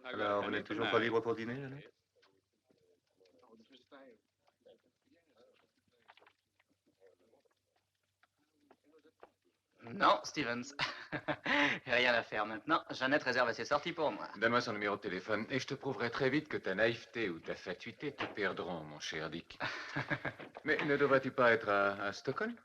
Alors, vous n'êtes toujours pas libre pour dîner, Jeannette? Non, Stevens. Rien à faire maintenant. Jeannette réserve ses sorties pour moi. Donne-moi son numéro de téléphone et je te prouverai très vite que ta naïveté ou ta fatuité te perdront, mon cher Dick. Mais ne devrais-tu pas être à Stockholm?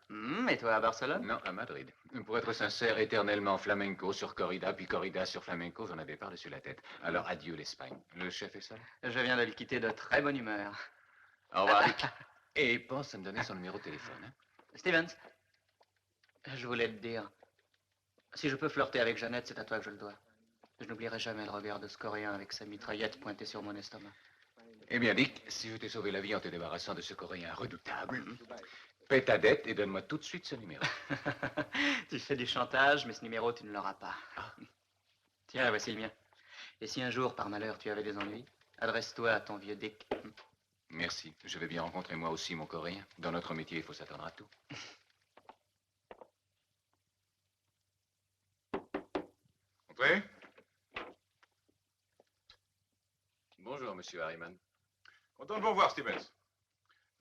Et toi à Barcelone? Non, à Madrid. Pour être sincère, éternellement flamenco sur corrida, puis corrida sur flamenco, j'en avais par-dessus la tête. Alors adieu l'Espagne. Le chef est seul? Je viens de le quitter de très bonne humeur. Au revoir, Dick. Et pense à me donner son numéro de téléphone. Hein? Stevens, je voulais te dire, si je peux flirter avec Jeannette, c'est à toi que je le dois. Je n'oublierai jamais le regard de ce Coréen avec sa mitraillette pointée sur mon estomac. Eh bien, Dick, si je t'ai sauvé la vie en te débarrassant de ce Coréen redoutable, paie ta dette et donne-moi tout de suite ce numéro. Tu fais du chantage, mais ce numéro, tu ne l'auras pas. Tiens, voici le mien. Et si un jour, par malheur, tu avais des ennuis, adresse-toi à ton vieux Dick. Merci. Je vais bien rencontrer moi aussi mon Coréen. Dans notre métier, il faut s'attendre à tout. Entrez. Bonjour, monsieur Harriman. Content de vous revoir, Stevens.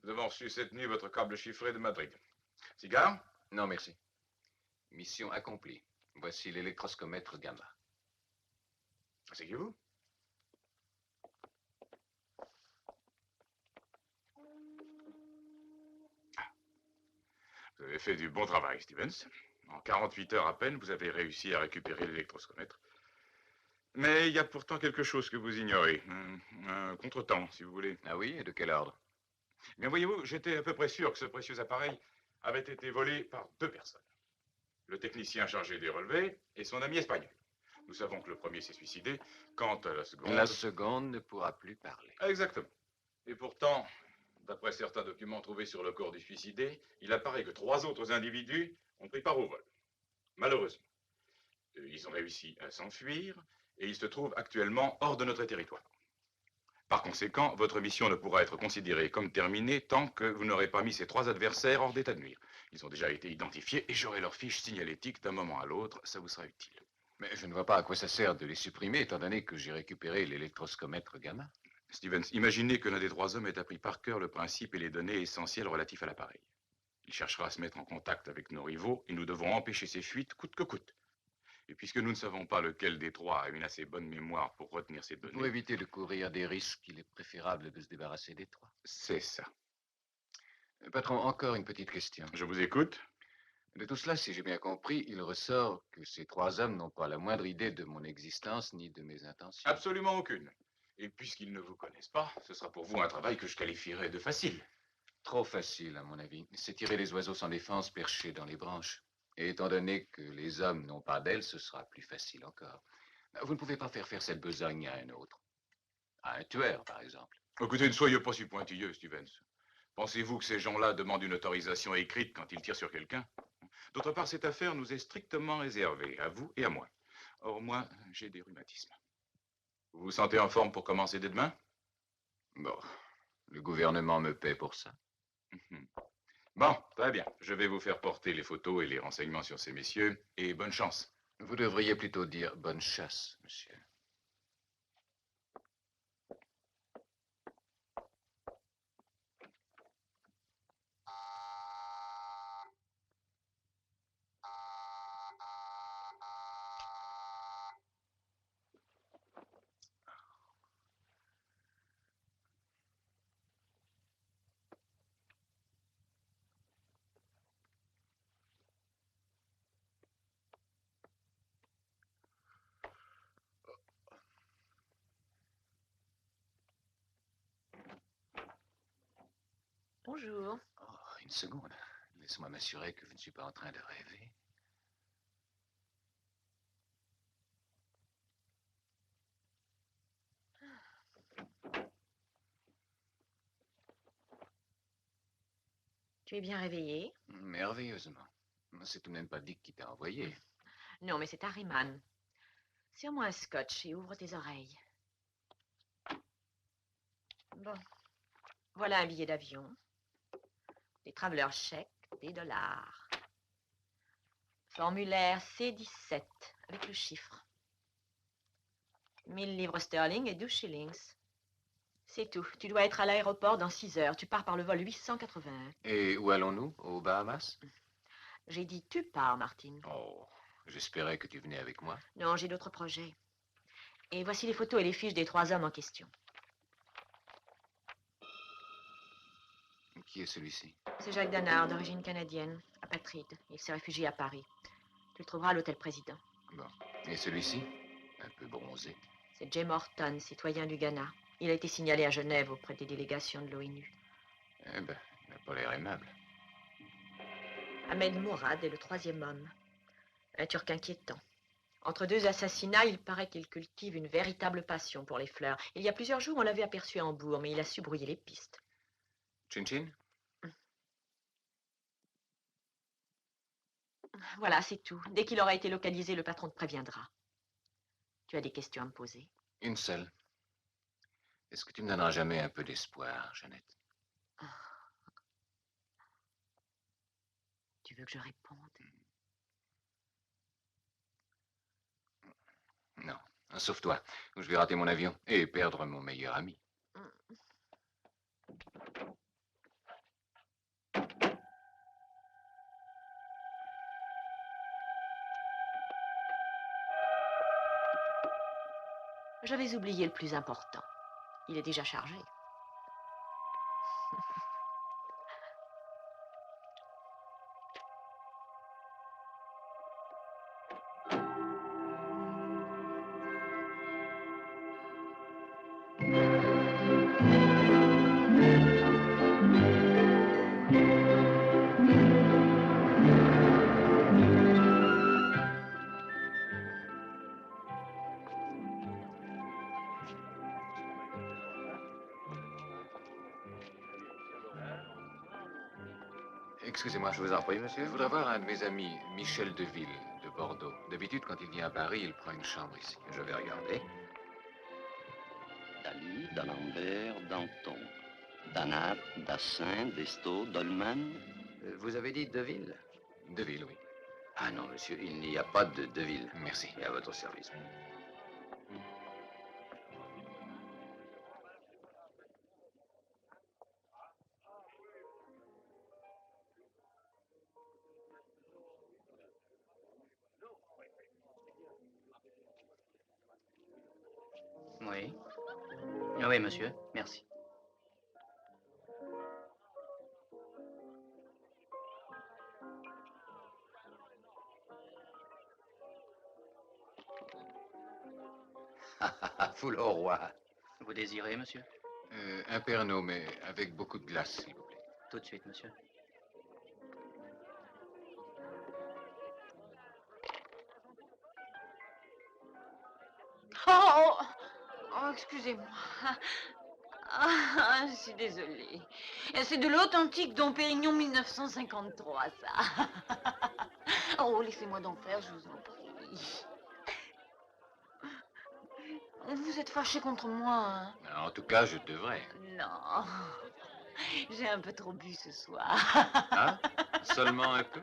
Nous avons reçu cette nuit votre câble chiffré de Madrid. Cigare? Non, merci. Mission accomplie. Voici l'électroscomètre gamma. Asseyez-vous. Vous avez fait du bon travail, Stevens. En 48 heures à peine, vous avez réussi à récupérer l'électroscomètre. Mais il y a pourtant quelque chose que vous ignorez. Un contretemps, si vous voulez. Ah oui, et de quel ordre? Bien, voyez-vous, j'étais à peu près sûr que ce précieux appareil avait été volé par deux personnes. Le technicien chargé des relevés et son ami espagnol. Nous savons que le premier s'est suicidé, quant à la seconde... La seconde ne pourra plus parler. Exactement. Et pourtant, d'après certains documents trouvés sur le corps du suicidé, il apparaît que trois autres individus ont pris part au vol. Malheureusement. Ils ont réussi à s'enfuir et ils se trouvent actuellement hors de notre territoire. Par conséquent, votre mission ne pourra être considérée comme terminée tant que vous n'aurez pas mis ces trois adversaires hors d'état de nuire. Ils ont déjà été identifiés et j'aurai leur fiche signalétique d'un moment à l'autre. Ça vous sera utile. Mais je ne vois pas à quoi ça sert de les supprimer, étant donné que j'ai récupéré l'électroscomètre gamma. Stevens, imaginez que l'un des trois hommes ait appris par cœur le principe et les données essentielles relatifs à l'appareil. Il cherchera à se mettre en contact avec nos rivaux et nous devons empêcher ces fuites coûte que coûte. Et puisque nous ne savons pas lequel des trois a une assez bonne mémoire pour retenir ces données... Pour éviter de courir des risques, il est préférable de se débarrasser des trois. C'est ça. Patron, encore une petite question. Je vous écoute. De tout cela, si j'ai bien compris, il ressort que ces trois hommes n'ont pas la moindre idée de mon existence ni de mes intentions. Absolument aucune. Et puisqu'ils ne vous connaissent pas, ce sera pour vous un travail que je qualifierais de facile. Trop facile, à mon avis. C'est tirer les oiseaux sans défense perchés dans les branches. Et étant donné que les hommes n'ont pas d'ailes, ce sera plus facile encore. Vous ne pouvez pas faire cette besogne à un autre. À un tueur, par exemple. Écoutez, ne soyez pas si pointilleux, Stevens. Pensez-vous que ces gens-là demandent une autorisation écrite quand ils tirent sur quelqu'un? D'autre part, cette affaire nous est strictement réservée, à vous et à moi. Or, moi, j'ai des rhumatismes. Vous vous sentez en forme pour commencer dès demain? Bon, le gouvernement me paie pour ça. Bon, très bien. Je vais vous faire porter les photos et les renseignements sur ces messieurs, et bonne chance. Vous devriez plutôt dire bonne chasse, monsieur. Bonjour. Oh, une seconde. Laisse-moi m'assurer que je ne suis pas en train de rêver. Tu es bien réveillé? Merveilleusement. C'est tout de même pas Dick qui t'a envoyé. Non, mais c'est Harriman. Serre-moi un scotch et ouvre tes oreilles. Bon. Voilà un billet d'avion. Des travelers chèques, des dollars. Formulaire C17 avec le chiffre. 1000 livres sterling et 12 shillings. C'est tout. Tu dois être à l'aéroport dans 6 heures. Tu pars par le vol 881. Et où allons-nous? Aux Bahamas? J'ai dit tu pars, Martine. Oh, j'espérais que tu venais avec moi. Non, j'ai d'autres projets. Et voici les photos et les fiches des 3 hommes en question. Qui est celui-ci? C'est Jacques Danard, d'origine canadienne, apatride. Il s'est réfugié à Paris. Tu le trouveras à l'hôtel Président. Bon. Et celui-ci? Un peu bronzé. C'est Jay Morton, citoyen du Ghana. Il a été signalé à Genève auprès des délégations de l'ONU. Eh ben, il n'a pas l'air aimable. Ahmed Mourad est le 3e homme. Un Turc inquiétant. Entre 2 assassinats, il paraît qu'il cultive une véritable passion pour les fleurs. Il y a plusieurs jours, on l'avait aperçu à Hambourg, mais il a su brouiller les pistes. Chin-chin? Voilà, c'est tout. Dès qu'il aura été localisé, le patron te préviendra. Tu as des questions à me poser? Une seule. Est-ce que tu me donneras jamais un peu d'espoir, Jeannette? Tu veux que je réponde? Non. Sauf toi. Je vais rater mon avion et perdre mon meilleur ami. J'avais oublié le plus important. Il est déjà chargé. Excusez-moi, je vous en prie, monsieur. Je voudrais voir un de mes amis, Michel Deville, de Bordeaux. D'habitude, quand il vient à Paris, il prend une chambre ici. Je vais regarder. Dali, d'Alembert, Danton, Danard, Dassin, Destaud, Dolman. Vous avez dit Deville? Deville, oui. Ah non, monsieur, il n'y a pas de Deville. Merci. Et à votre service. Oui. Ah oui, monsieur. Merci. Foule au roi. Vous désirez, monsieur? Un Pernod, mais avec beaucoup de glace, s'il vous plaît. Tout de suite, monsieur. Oh, excusez-moi. Ah, je suis désolée. C'est de l'authentique Dom Pérignon 1953, ça. Oh, laissez-moi d'en faire, je vous en prie. Vous êtes fâché contre moi, hein? En tout cas, je devrais. Non. J'ai un peu trop bu ce soir. Hein? Seulement un peu?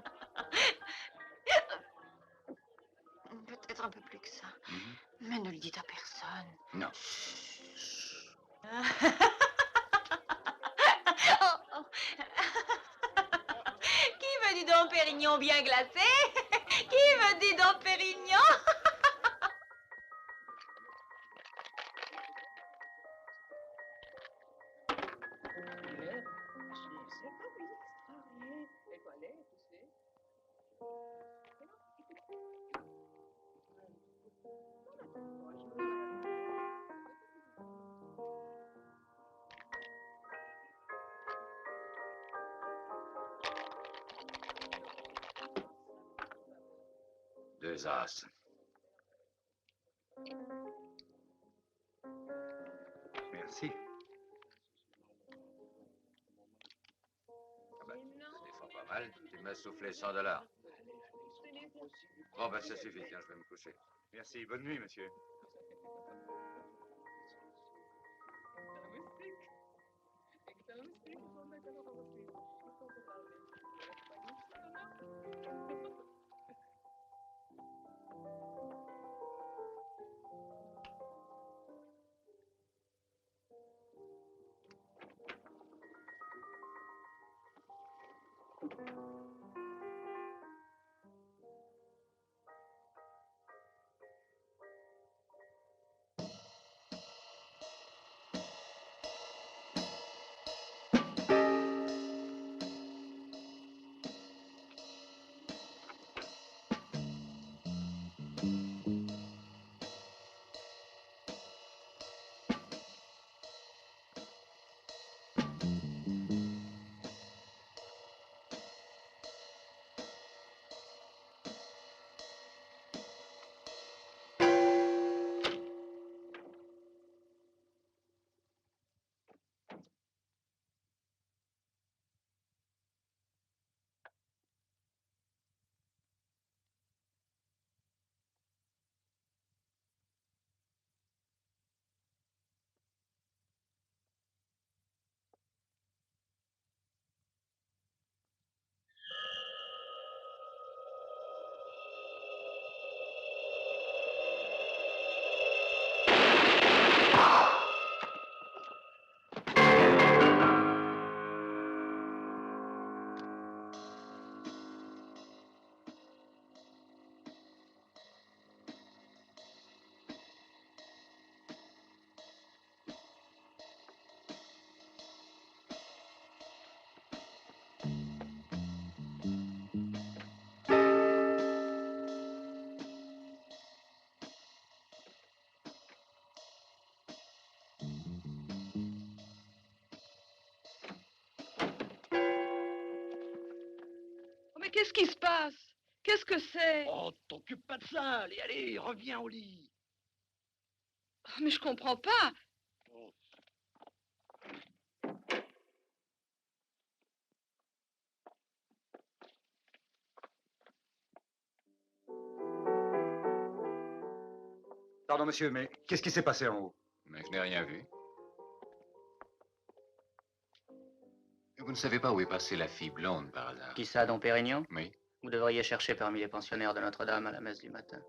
Peut-être un peu plus que ça. Mhm. Mais ne le dites à personne. Non. Oh, oh. Qui veut du Dom Pérignon bien glacé? Qui veut du Dom Pérignon? Deux as. Merci. Ah ben, ça défend pas mal. Tu m'as soufflé $100. Bon, ben ça suffit, tiens, je vais me coucher. Merci. Bonne nuit, monsieur. Mais qu'est-ce qui se passe? Qu'est-ce que c'est? Oh, t'occupe pas de ça. Allez, allez, reviens au lit. Mais je comprends pas. Oh. Pardon, monsieur, mais qu'est-ce qui s'est passé en haut? Mais je n'ai rien vu. Vous ne savez pas où est passée la fille blonde, par hasard? Qui ça, Dom Pérignon? Oui. Vous devriez chercher parmi les pensionnaires de Notre-Dame à la messe du matin.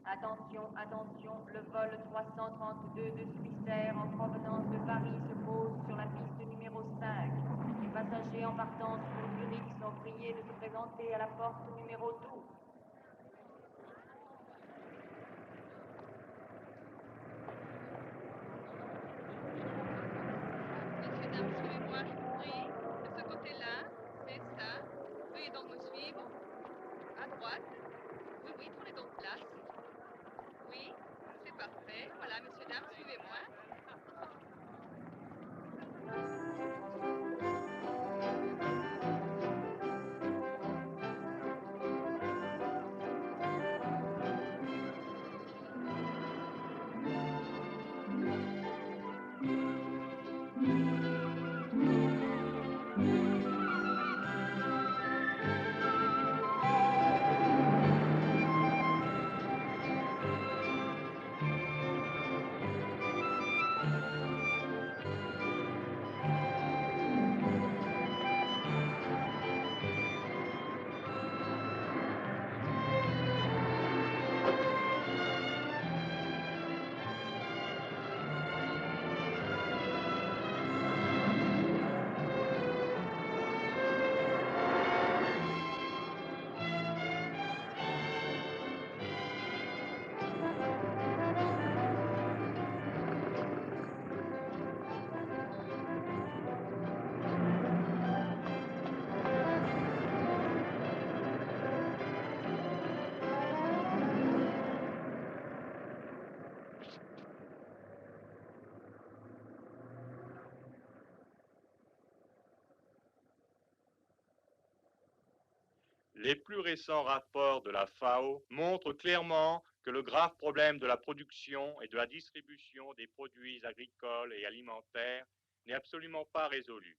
Attention, attention, le vol 332 de Swissair en provenance de Paris se pose sur la piste numéro 5. Les passagers en partance pour Zurich sont priés de se présenter à la porte numéro 12. Messieurs, dames, suivez-moi, je vous prie. De ce côté-là, c'est ça. Veuillez donc me suivre. À droite. Oui, oui, prenez donc place. Oui, c'est parfait. Voilà, messieurs, dames, suivez-moi. Les plus récents rapports de la FAO montrent clairement que le grave problème de la production et de la distribution des produits agricoles et alimentaires n'est absolument pas résolu.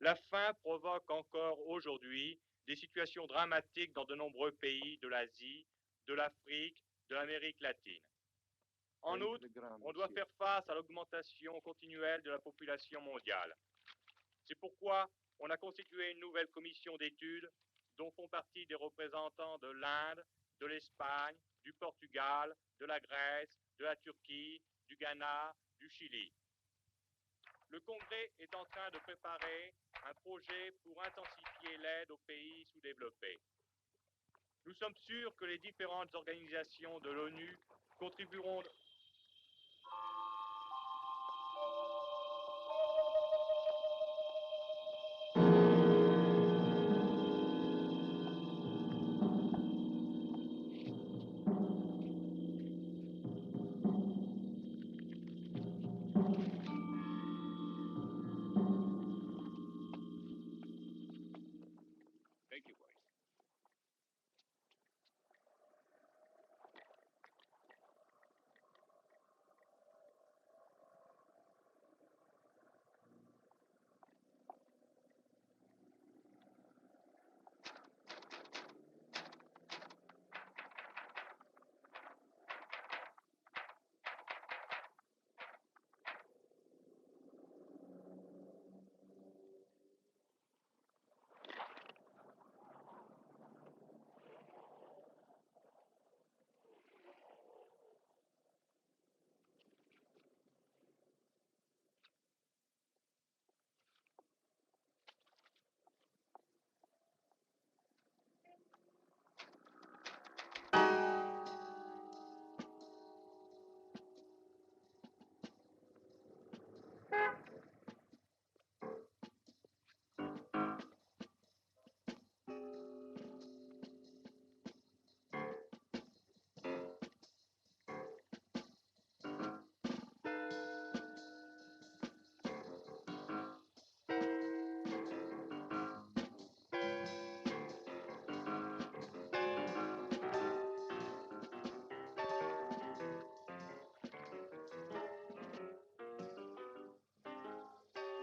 La faim provoque encore aujourd'hui des situations dramatiques dans de nombreux pays de l'Asie, de l'Afrique, de l'Amérique latine. En outre, on doit faire face à l'augmentation continuelle de la population mondiale. C'est pourquoi on a constitué une nouvelle commission d'études dont font partie des représentants de l'Inde, de l'Espagne, du Portugal, de la Grèce, de la Turquie, du Ghana, du Chili. Le Congrès est en train de préparer un projet pour intensifier l'aide aux pays sous-développés. Nous sommes sûrs que les différentes organisations de l'ONU contribueront...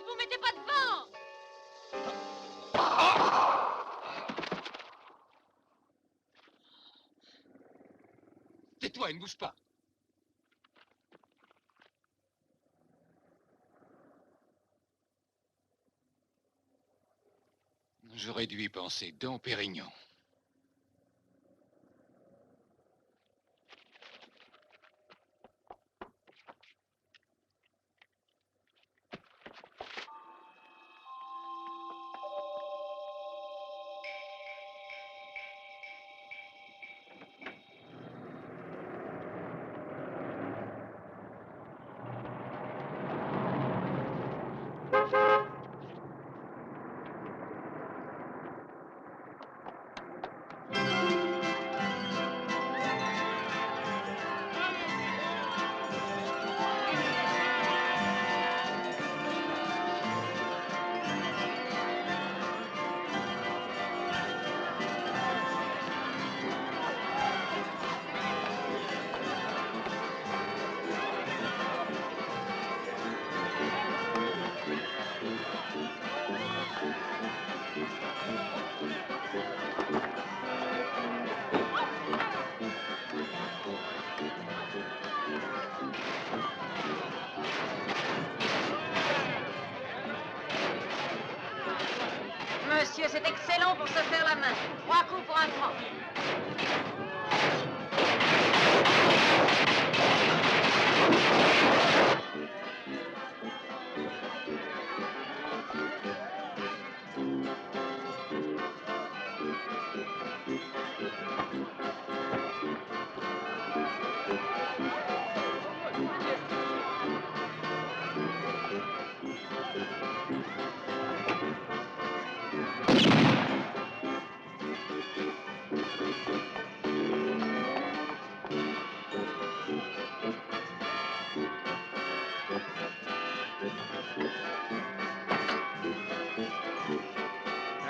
Vous mettez pas devant! Tais-toi et ne bouge pas. J'aurais dû y penser, Dom Pérignon. Monsieur, c'est excellent pour se faire la main. 3 coups pour un franc.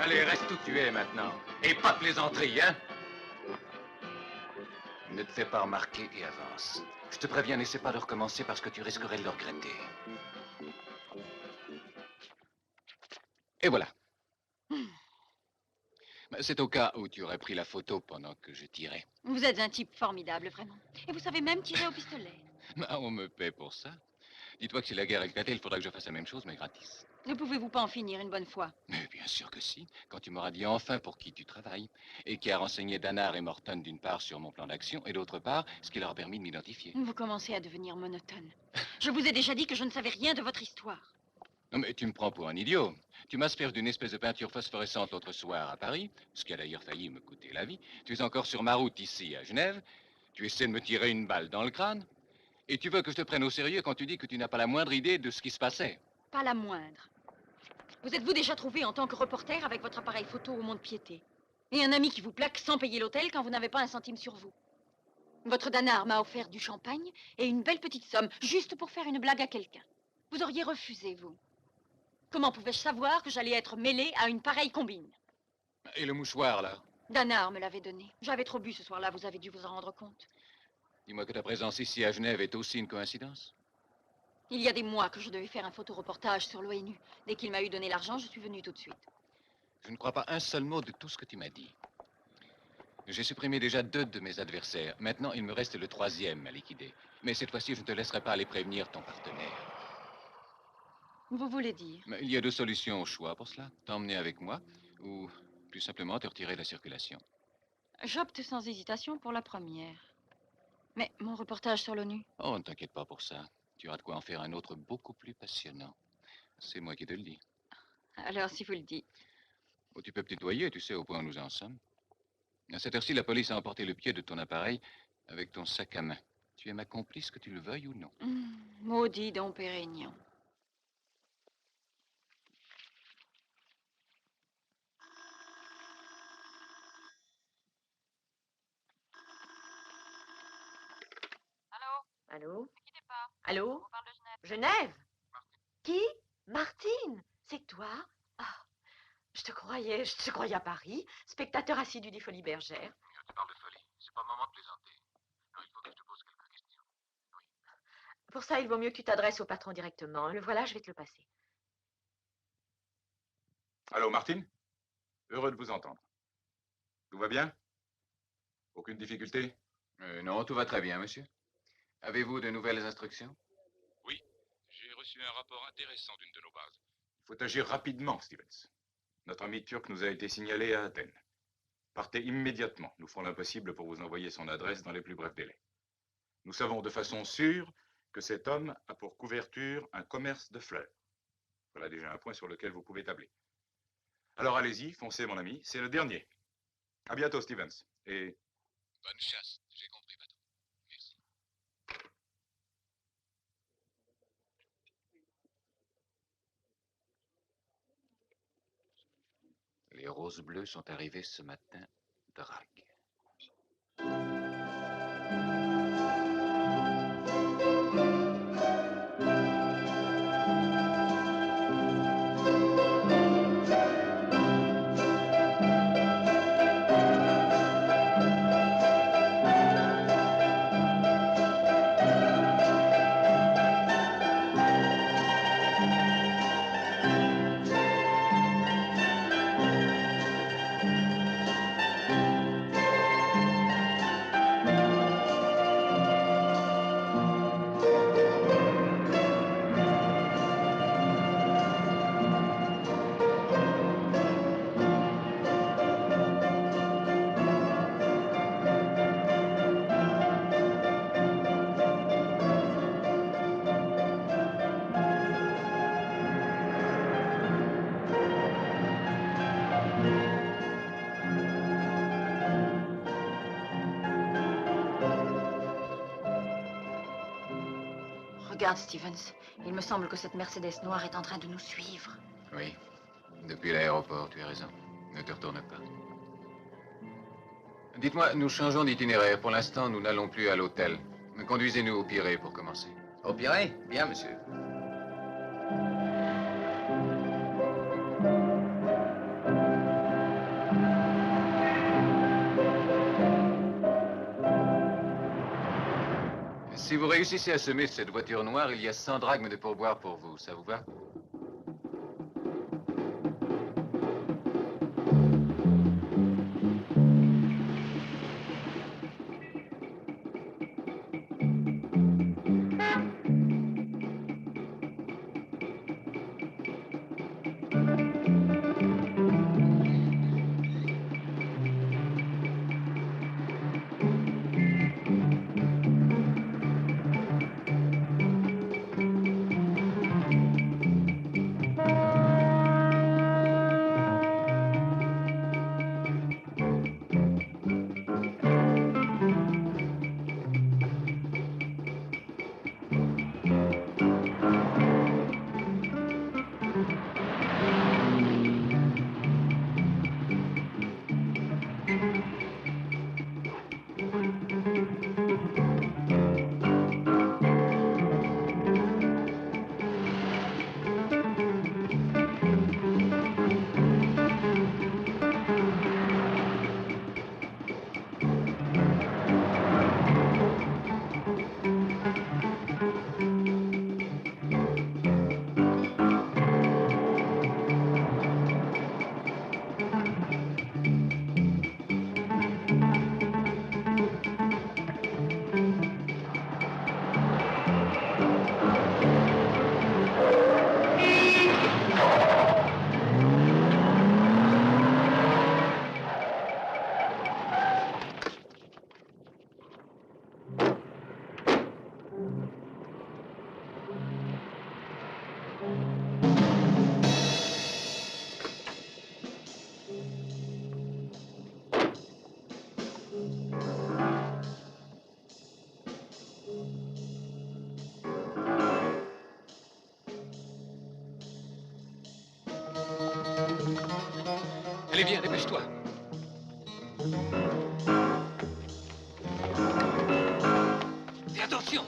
Allez, reste où tu es maintenant. Et pas de plaisanterie, hein? Ne te fais pas remarquer et avance. Je te préviens, n'essaie pas de recommencer parce que tu risquerais de le regretter. Et voilà. C'est au cas où tu aurais pris la photo pendant que je tirais. Vous êtes un type formidable, vraiment. Et vous savez même tirer au pistolet. Ah, on me paie pour ça. Dis-toi que si la guerre éclatait, il faudrait que je fasse la même chose, mais gratis. Ne pouvez-vous pas en finir une bonne fois? Mais bien sûr que si. Quand tu m'auras dit enfin pour qui tu travailles, et qui a renseigné Danard et Morton d'une part sur mon plan d'action, et d'autre part, ce qui leur a permis de m'identifier. Vous commencez à devenir monotone. Je vous ai déjà dit que je ne savais rien de votre histoire. Non, mais tu me prends pour un idiot. Tu m'asperges d'une espèce de peinture phosphorescente l'autre soir à Paris, ce qui a d'ailleurs failli me coûter la vie. Tu es encore sur ma route ici, à Genève. Tu essaies de me tirer une balle dans le crâne. Et tu veux que je te prenne au sérieux quand tu dis que tu n'as pas la moindre idée de ce qui se passait. Pas la moindre. Vous êtes-vous déjà trouvé en tant que reporter avec votre appareil photo au mont-de-piété? Et un ami qui vous plaque sans payer l'hôtel quand vous n'avez pas un centime sur vous? Votre Danard m'a offert du champagne et une belle petite somme, juste pour faire une blague à quelqu'un. Vous auriez refusé, vous. Comment pouvais-je savoir que j'allais être mêlée à une pareille combine? Et le mouchoir, là? Danard me l'avait donné. J'avais trop bu ce soir-là, vous avez dû vous en rendre compte. Dis-moi que ta présence ici à Genève est aussi une coïncidence? Il y a des mois que je devais faire un photoreportage sur l'ONU. Dès qu'il m'a eu donné l'argent, je suis venue tout de suite. Je ne crois pas un seul mot de tout ce que tu m'as dit. J'ai supprimé déjà 2 de mes adversaires. Maintenant, il me reste le 3e à liquider. Mais cette fois-ci, je ne te laisserai pas aller prévenir ton partenaire. Vous voulez dire? Mais il y a 2 solutions au choix pour cela. T'emmener avec moi ou plus simplement te retirer de la circulation. J'opte sans hésitation pour la première. Mais mon reportage sur l'ONU? Oh, ne t'inquiète pas pour ça. Tu auras de quoi en faire un autre beaucoup plus passionnant. C'est moi qui te le dis. Alors, si vous le dites. Oh, tu peux te tutoyer, tu sais, au point où nous en sommes. À cette heure-ci, la police a emporté le pied de ton appareil avec ton sac à main. Tu es ma complice, que tu le veuilles ou non. Maudit Dom Pérignon. Allô? Ne quittez pas. Allô? On parle de Genève. Genève? Qui? Martine? C'est toi? Ah, je te croyais à Paris, spectateur assidu des Folies Bergères. Tu parles de folie. C'est pas le moment de plaisanter. Non, il faut que je te pose quelques questions. Oui. Pour ça, il vaut mieux que tu t'adresses au patron directement. Le voilà, je vais te le passer. Allô, Martine? Heureux de vous entendre. Tout va bien? Aucune difficulté? Non, tout va très bien, monsieur. Avez-vous de nouvelles instructions? Oui, j'ai reçu un rapport intéressant d'une de nos bases. Il faut agir rapidement, Stevens. Notre ami turc nous a été signalé à Athènes. Partez immédiatement. Nous ferons l'impossible pour vous envoyer son adresse dans les plus brefs délais. Nous savons de façon sûre que cet homme a pour couverture un commerce de fleurs. Voilà déjà un point sur lequel vous pouvez tabler. Alors allez-y, foncez, mon ami. C'est le dernier. À bientôt, Stevens. Et... bonne chasse. J'ai compris, patron. Merci. Les roses bleues sont arrivées ce matin, drague. Regarde, Stevens. Il me semble que cette Mercedes noire est en train de nous suivre. Oui. Depuis l'aéroport, tu as raison. Ne te retourne pas. Dites-moi, nous changeons d'itinéraire. Pour l'instant, nous n'allons plus à l'hôtel. Conduisez-nous au Pirée pour commencer. Au Pirée? Bien, monsieur. Si vous réussissez à semer cette voiture noire, il y a 100 drachmes de pourboire pour vous. Ça vous va? Allez, viens, dépêche-toi. Fais attention.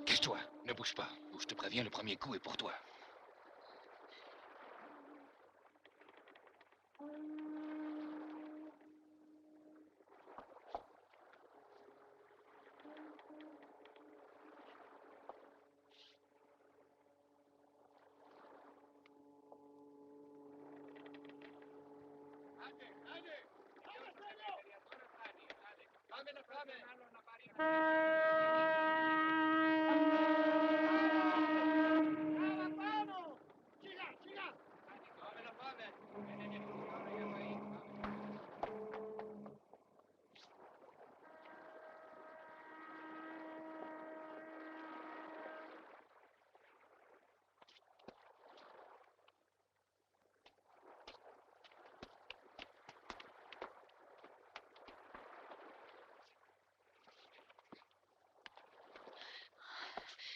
Cache-toi, ne bouge pas. Ou je te préviens, le premier coup est pour toi.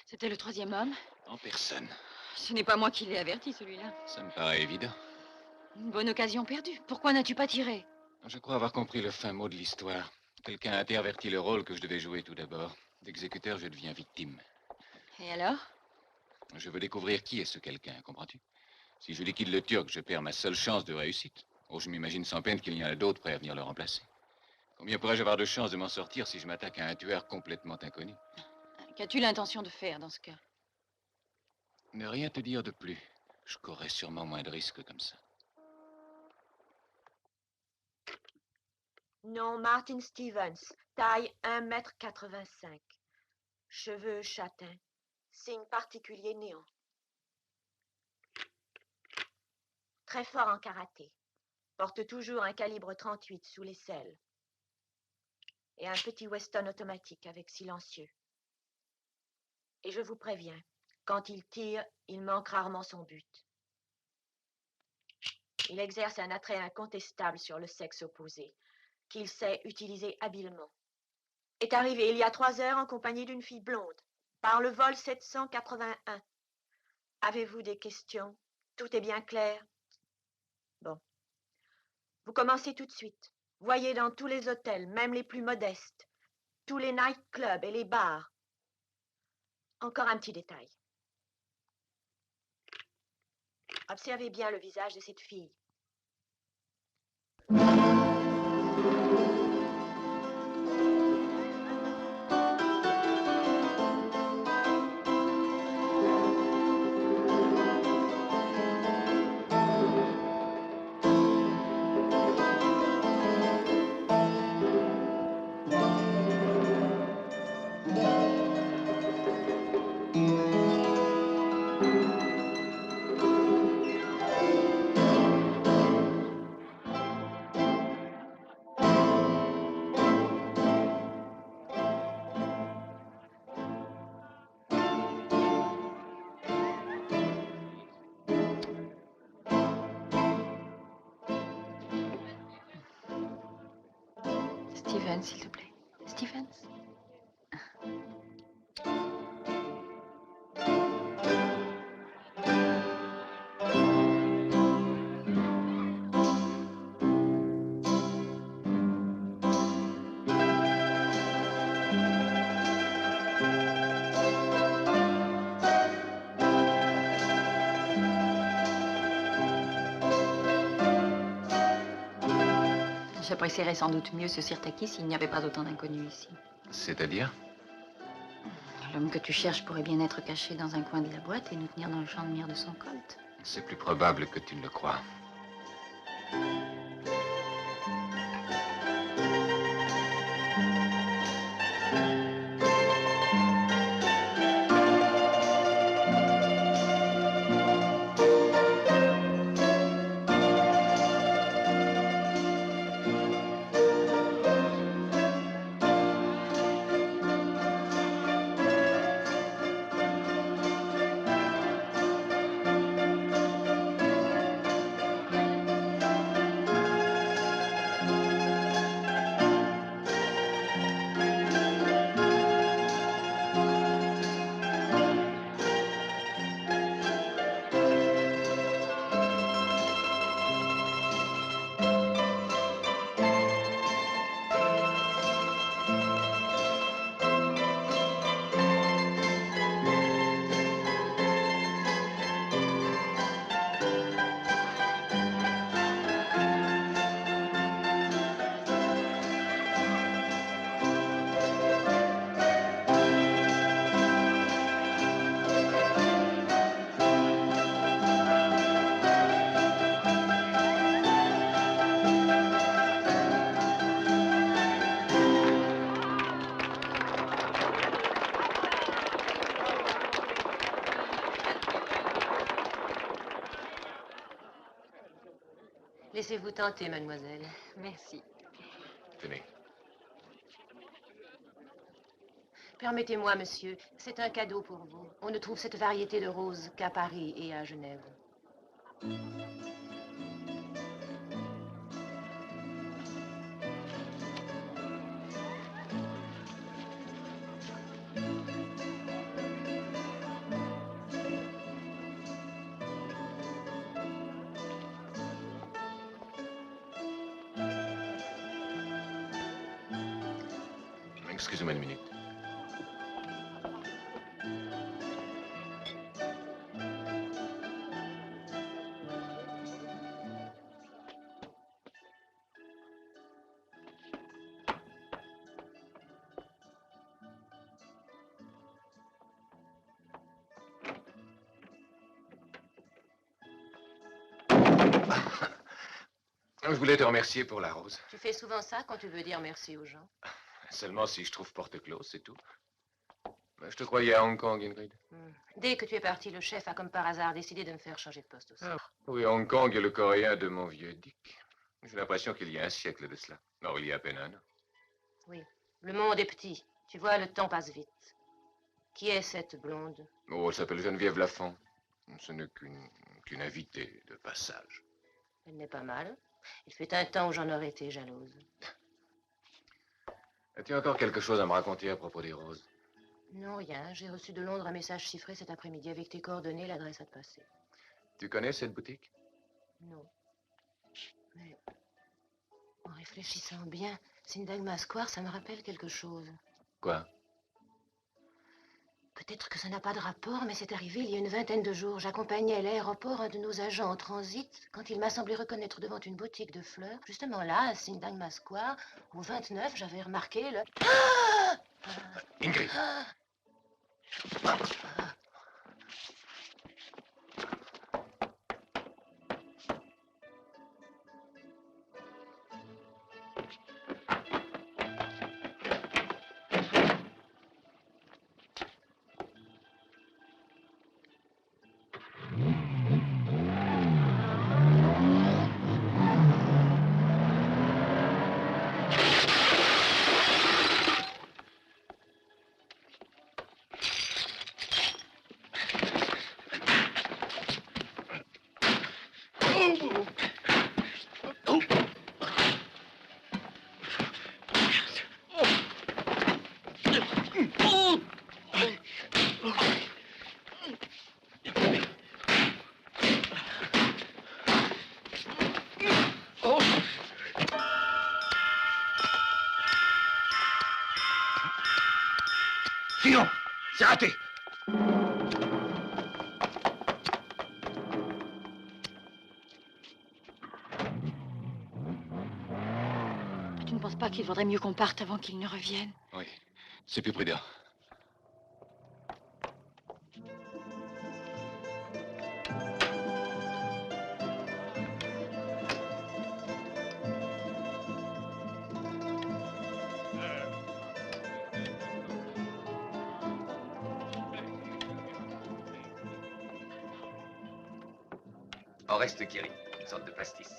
C'était le troisième homme. En personne. Ce n'est pas moi qui l'ai averti, celui-là. Ça me paraît évident. Une bonne occasion perdue. Pourquoi n'as-tu pas tiré? Je crois avoir compris le fin mot de l'histoire. Quelqu'un a interverti le rôle que je devais jouer tout d'abord. D'exécuteur, je deviens victime. Et alors? Je veux découvrir qui est ce quelqu'un, comprends-tu? Si je liquide le Turc, je perds ma seule chance de réussite. Oh, je m'imagine sans peine qu'il y en a d'autres prêts à venir le remplacer. Combien pourrais-je avoir de chances de m'en sortir si je m'attaque à un tueur complètement inconnu? Qu'as-tu l'intention de faire dans ce cas? Ne rien te dire de plus. Je courrais sûrement moins de risques comme ça. Nom Martin Stevens, taille 1,85 m. Cheveux châtains. Signe particulier néant. Très fort en karaté. Porte toujours un calibre 38 sous l'aisselle. Et un petit Weston automatique avec silencieux. Et je vous préviens, quand il tire, il manque rarement son but. Il exerce un attrait incontestable sur le sexe opposé, qu'il sait utiliser habilement. Est arrivé il y a 3 heures en compagnie d'une fille blonde, par le vol 781. Avez-vous des questions? Tout est bien clair? Bon. Vous commencez tout de suite. Voyez dans tous les hôtels, même les plus modestes, tous les nightclubs et les bars. Encore un petit détail. Observez bien le visage de cette fille. Stevens, s'il te plaît. Stevens. J'apprécierais sans doute mieux ce Sirtaki s'il n'y avait pas autant d'inconnus ici. C'est-à-dire? L'homme que tu cherches pourrait bien être caché dans un coin de la boîte et nous tenir dans le champ de mire de son colt. C'est plus probable que tu ne le crois. Laissez-vous tenter, mademoiselle. Merci. Tenez. Permettez-moi, monsieur, c'est un cadeau pour vous. On ne trouve cette variété de roses qu'à Paris et à Genève. Excusez-moi une minute. Je voulais te remercier pour la rose. Tu fais souvent ça quand tu veux dire merci aux gens? Seulement si je trouve porte close, c'est tout. Je te croyais à Hong Kong, Ingrid. Dès que tu es parti, le chef a comme par hasard décidé de me faire changer de poste aussi. Oui, Hong Kong est le coréen de mon vieux Dick. J'ai l'impression qu'il y a un siècle de cela. Or, il y a à peine un an. Oui, le monde est petit. Tu vois, le temps passe vite. Qui est cette blonde? Oh, elle s'appelle Geneviève Lafont. Ce n'est qu'une invitée de passage. Elle n'est pas mal. Il fut un temps où j'en aurais été jalouse. As-tu encore quelque chose à me raconter à propos des roses? Non, rien. J'ai reçu de Londres un message chiffré cet après-midi avec tes coordonnées, l'adresse à te passer. Tu connais cette boutique? Non. Mais en réfléchissant bien, Syntagma Square, ça me rappelle quelque chose. Quoi? Peut-être que ça n'a pas de rapport, mais c'est arrivé il y a une vingtaine de jours. J'accompagnais à l'aéroport un de nos agents en transit quand il m'a semblé reconnaître devant une boutique de fleurs, justement là, à Syntagma Square, au 29, j'avais remarqué le... Ingrid! Fillon, c'est raté. ne pense pas qu'il vaudrait mieux qu'on parte avant qu'il ne revienne? Oui, c'est plus prudent. En reste Kiri, une sorte de pastis.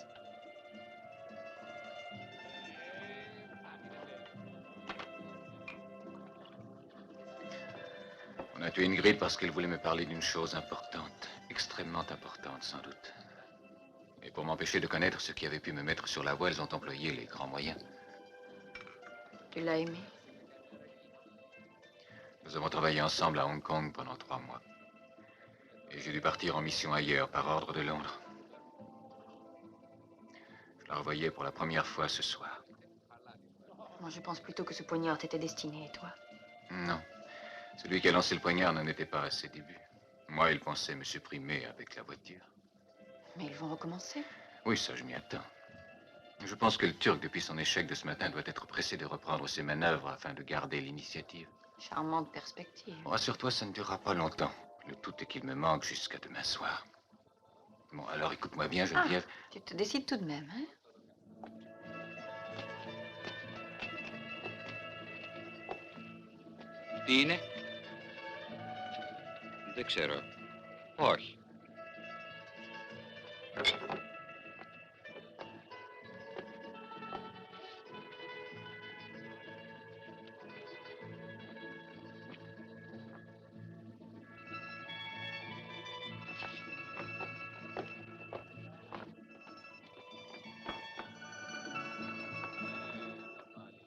On a tué Ingrid parce qu'elle voulait me parler d'une chose importante, extrêmement importante sans doute. Et pour m'empêcher de connaître ce qui avait pu me mettre sur la voie, elles ont employé les grands moyens. Tu l'as aimé? Nous avons travaillé ensemble à Hong Kong pendant 3 mois. Et j'ai dû partir en mission ailleurs par ordre de Londres. Je la revoyais pour la première fois ce soir. Moi, je pense plutôt que ce poignard t'était destiné, et toi? Non. Celui qui a lancé le poignard n'en était pas à ses débuts. Moi, il pensait me supprimer avec la voiture. Mais ils vont recommencer. Oui, ça, je m'y attends. Je pense que le Turc, depuis son échec de ce matin, doit être pressé de reprendre ses manœuvres afin de garder l'initiative. Charmante perspective. Rassure-toi, ça ne durera pas longtemps. Le tout est qu'il me manque jusqu'à demain soir. Bon, alors écoute-moi bien, Geneviève. Ah, tu te décides tout de même, hein? Είναι. Δεν ξέρω. Όχι.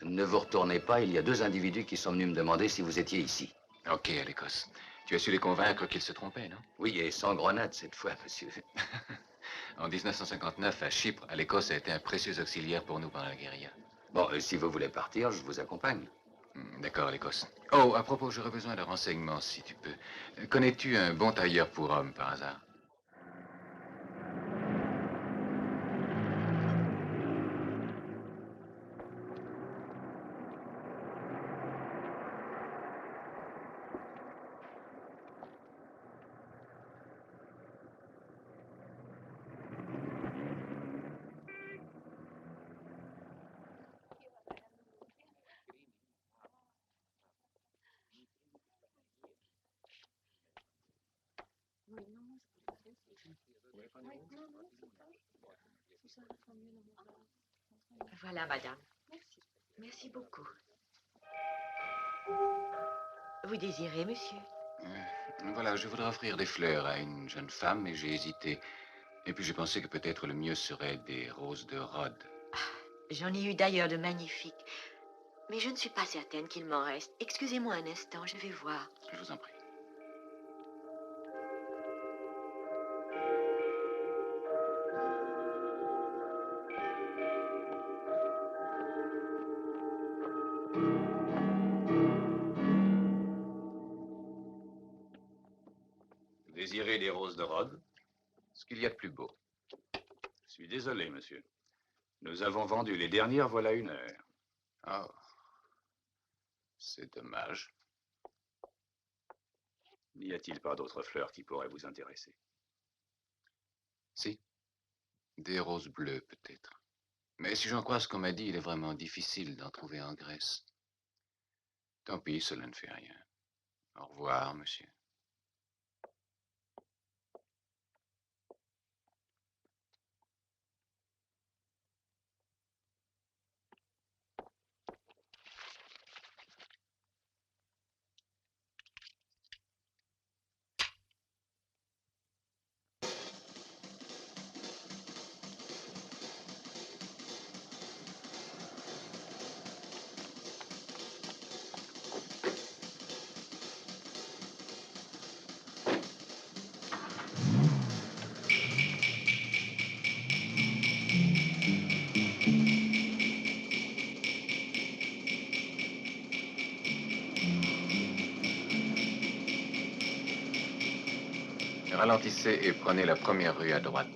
Ne vous retournez pas, il y a 2 individus qui sont venus me demander si vous étiez ici. Ok, Alécos. Tu as su les convaincre qu'ils se trompaient, non? Oui, et sans grenade cette fois, monsieur. En 1959, à Chypre, Alécos a été un précieux auxiliaire pour nous pendant la guérilla. Bon, si vous voulez partir, je vous accompagne. D'accord, Alécos. Oh, à propos, j'aurais besoin de renseignements, si tu peux. Connais-tu un bon tailleur pour hommes, par hasard? Voilà, madame. Merci. Merci beaucoup. Vous désirez, monsieur? Voilà, je voudrais offrir des fleurs à une jeune femme, mais j'ai hésité. Et puis j'ai pensé que peut-être le mieux serait des roses de Rhodes. J'en ai eu d'ailleurs de magnifiques. Mais je ne suis pas certaine qu'il m'en reste. Excusez-moi un instant, je vais voir. Je vous en prie. Désirez des roses de Rhodes? Ce qu'il y a de plus beau. Je suis désolé, monsieur. Nous avons vendu les dernières voilà 1 heure. Oh. C'est dommage. N'y a-t-il pas d'autres fleurs qui pourraient vous intéresser? Si. Des roses bleues, peut-être. Mais si j'en crois ce qu'on m'a dit, il est vraiment difficile d'en trouver en Grèce. Tant pis, cela ne fait rien. Au revoir, monsieur. Ralentissez et prenez la première rue à droite.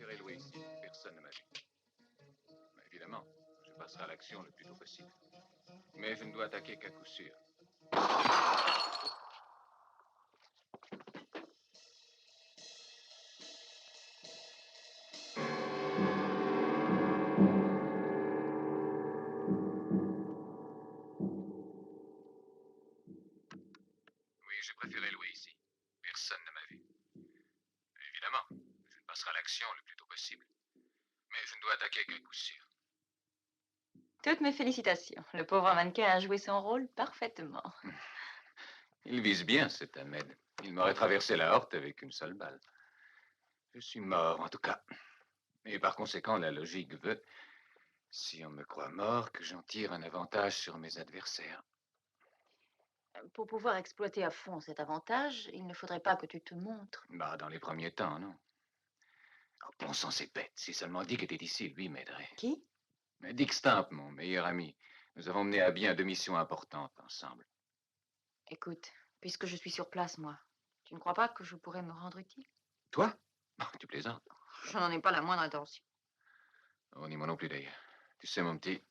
préféré louer ici. Personne ne m'a vu. Mais évidemment, je passerai à l'action le plus tôt possible. Mais je ne dois attaquer qu'à coup sûr. Oui, j'ai préféré louer ici. Personne ne m'a vu. Mais évidemment, je ne passerai à l'action le plus tôt possible. Mais je ne dois attaquer qu'à coup sûr. Toutes mes félicitations. Le pauvre mannequin a joué son rôle parfaitement. Il vise bien, cet Ahmed. Il m'aurait traversé la horte avec une seule balle. Je suis mort, en tout cas. Et par conséquent, la logique veut, si on me croit mort, que j'en tire un avantage sur mes adversaires. Pour pouvoir exploiter à fond cet avantage, il ne faudrait pas que tu te montres. Bah, dans les premiers temps, non. Oh, bon sang, c'est bête. Si seulement Dick était ici, lui m'aiderait. Qui? Mais Dick Stamp, mon meilleur ami. Nous avons mené à bien 2 missions importantes ensemble. Écoute, puisque je suis sur place, moi, tu ne crois pas que je pourrais me rendre utile? Toi? Oh, tu plaisantes. Je n'en ai pas la moindre intention. Oh, ni moi non plus, d'ailleurs. Tu sais, mon petit,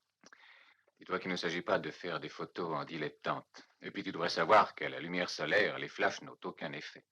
dis-toi qu'il ne s'agit pas de faire des photos en dilettante. Et puis tu devrais savoir qu'à la lumière solaire, les flashs n'ont aucun effet.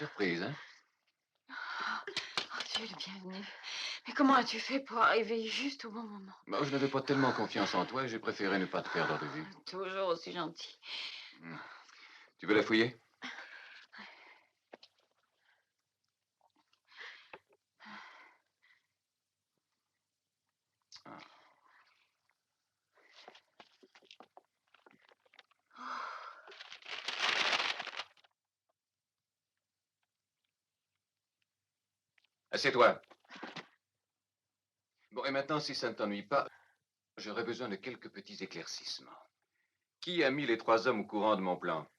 surprise, hein? Oh, Dieu le bienvenu. Mais comment as-tu fait pour arriver juste au bon moment? Bah, je n'avais pas tellement confiance en toi et j'ai préféré ne pas te perdre de vue. Toujours aussi gentil. Tu veux la fouiller? Assieds-toi. Bon, et maintenant, si ça ne t'ennuie pas, j'aurais besoin de quelques petits éclaircissements. Qui a mis les 3 hommes au courant de mon plan?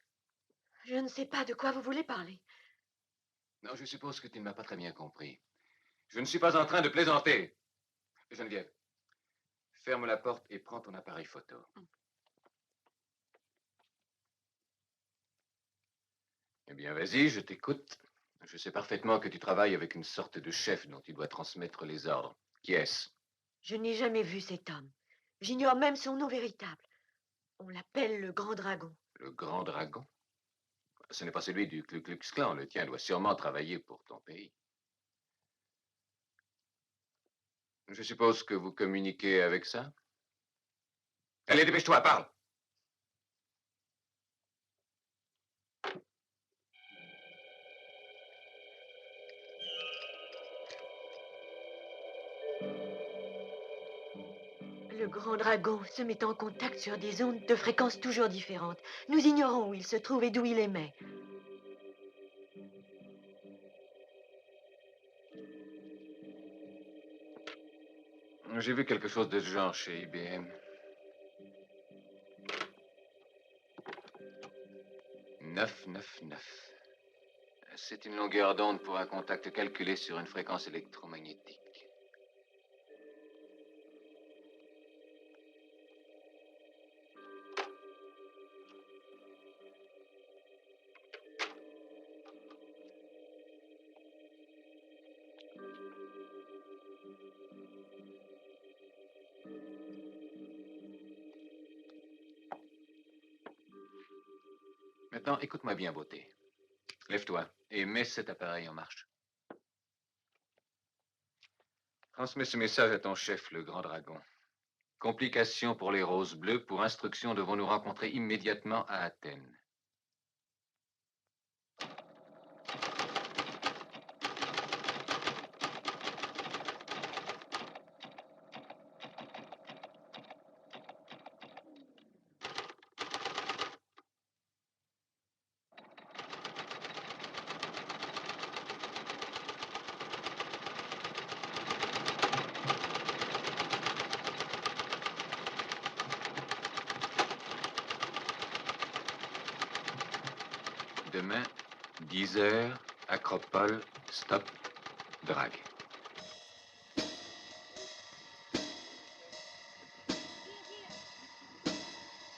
Je ne sais pas de quoi vous voulez parler. Non, je suppose que tu ne m'as pas très bien compris. Je ne suis pas en train de plaisanter. Geneviève, ferme la porte et prends ton appareil photo. Eh bien, vas-y, je t'écoute. Je sais parfaitement que tu travailles avec une sorte de chef dont tu dois transmettre les ordres. Qui est-ce? Je n'ai jamais vu cet homme. J'ignore même son nom véritable. On l'appelle le Grand Dragon. Le Grand Dragon? Ce n'est pas celui du Ku Klux Klan. Le tien doit sûrement travailler pour ton pays. Je suppose que vous communiquez avec ça? Allez, dépêche-toi, parle! Le Grand Dragon se met en contact sur des ondes de fréquences toujours différentes. Nous ignorons où il se trouve et d'où il émet. J'ai vu quelque chose de ce genre chez IBM. 999. C'est une longueur d'onde pour un contact calculé sur une fréquence électromagnétique. Maintenant, écoute-moi bien, beauté. Lève-toi et mets cet appareil en marche. Transmets ce message à ton chef, le Grand Dragon. Complications pour les roses bleues. Pour instruction, devons nous rencontrer immédiatement à Athènes. Demain, 10 heures, Acropole, stop, drague.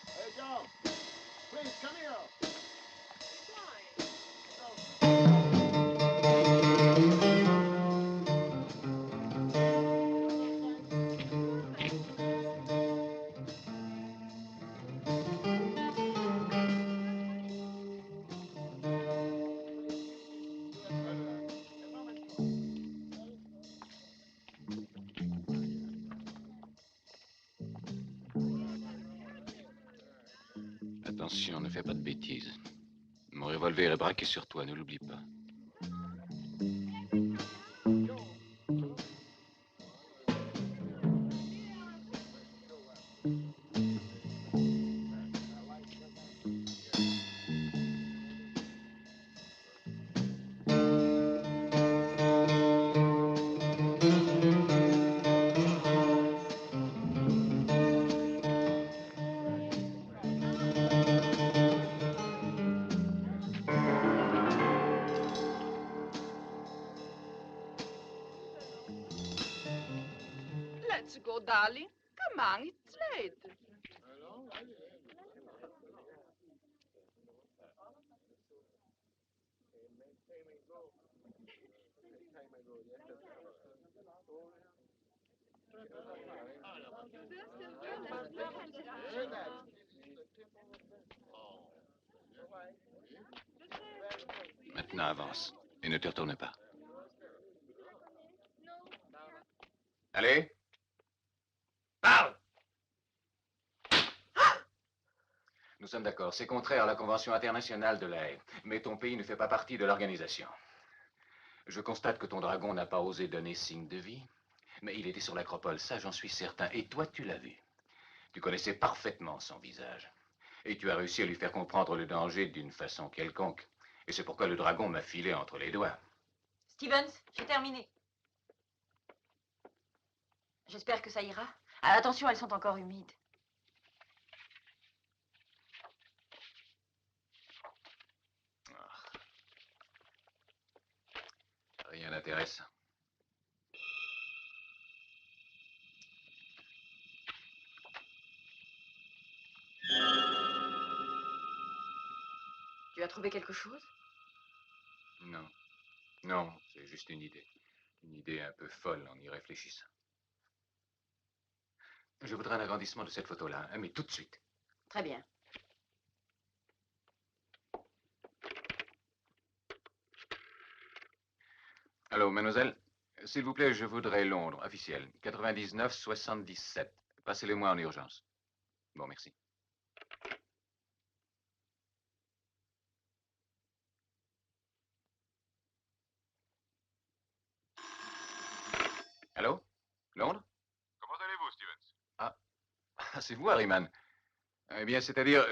Hey, Joe. Please, come here. Attention, ne fais pas de bêtises. Mon revolver est braqué sur toi, ne l'oublie pas. Let's go, darling. Come on, it's late. Maintenant, avance. Et ne te retourne pas. Allez. Parle! Nous sommes d'accord. C'est contraire à la Convention internationale de La Haye. Mais ton pays ne fait pas partie de l'organisation. Je constate que ton dragon n'a pas osé donner signe de vie. Mais il était sur l'acropole, ça j'en suis certain. Et toi, tu l'as vu. Tu connaissais parfaitement son visage. Et tu as réussi à lui faire comprendre le danger d'une façon quelconque. Et c'est pourquoi le dragon m'a filé entre les doigts. Stevens, j'ai terminé. J'espère que ça ira. Ah, attention, elles sont encore humides. Rien n'intéresse. Tu as trouvé quelque chose? Non. Non, c'est juste une idée. Une idée un peu folle en y réfléchissant. Je voudrais un agrandissement de cette photo-là, hein, mais tout de suite. Très bien. Allô, mademoiselle? S'il vous plaît, je voudrais Londres, officiel. 99-77. Passez-les-moi en urgence. Bon, merci. Allô? Londres? Comment allez-vous, Stevens? Ah, c'est vous, Harriman. Eh bien, c'est-à-dire,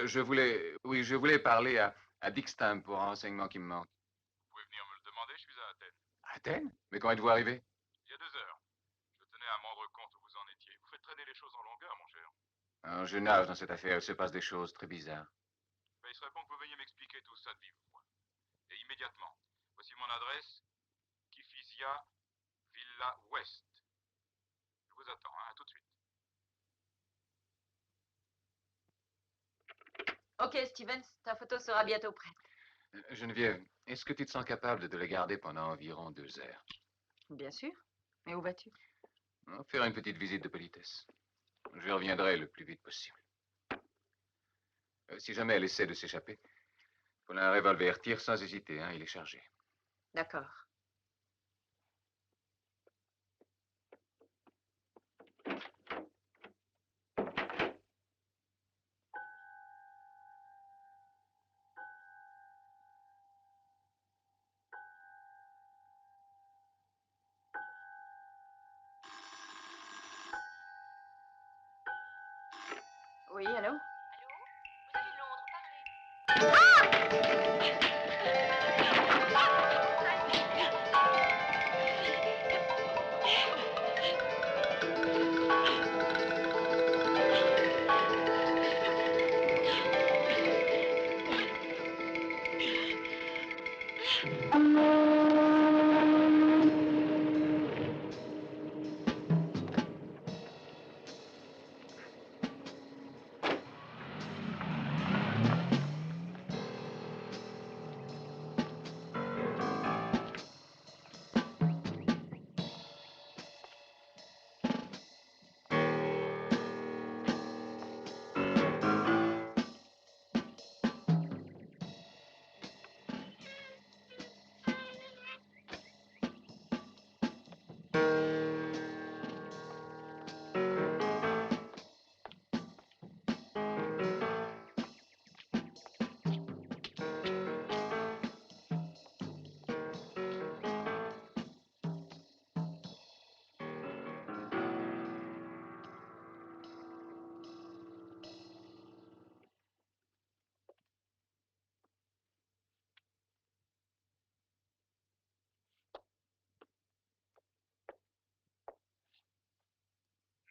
oui, je voulais parler à Dick Stamp pour un renseignement qui me manque. Vous pouvez venir me le demander, je suis à Athènes. Athènes? Mais quand êtes-vous arrivé? Il y a 2 heures. Je tenais à me rendre compte où vous en étiez. Vous faites traîner les choses en longueur, mon cher. Alors, je nage dans cette affaire, il se passe des choses très bizarres. Ben, il serait bon que vous veniez m'expliquer tout ça de vive voix. Et immédiatement. Voici mon adresse. Kifisia, Villa Ouest. Je vous attends, hein, à tout de suite. Ok, Stevens, ta photo sera bientôt prête. Geneviève, est-ce que tu te sens capable de le garder pendant environ 2 heures? Bien sûr. Mais où vas-tu? Faire une petite visite de politesse. Je reviendrai le plus vite possible. Si jamais elle essaie de s'échapper, faut un revolver, tire sans hésiter, hein, il est chargé. D'accord. Oui, allô? Allô? Vous avez Londres, parlez.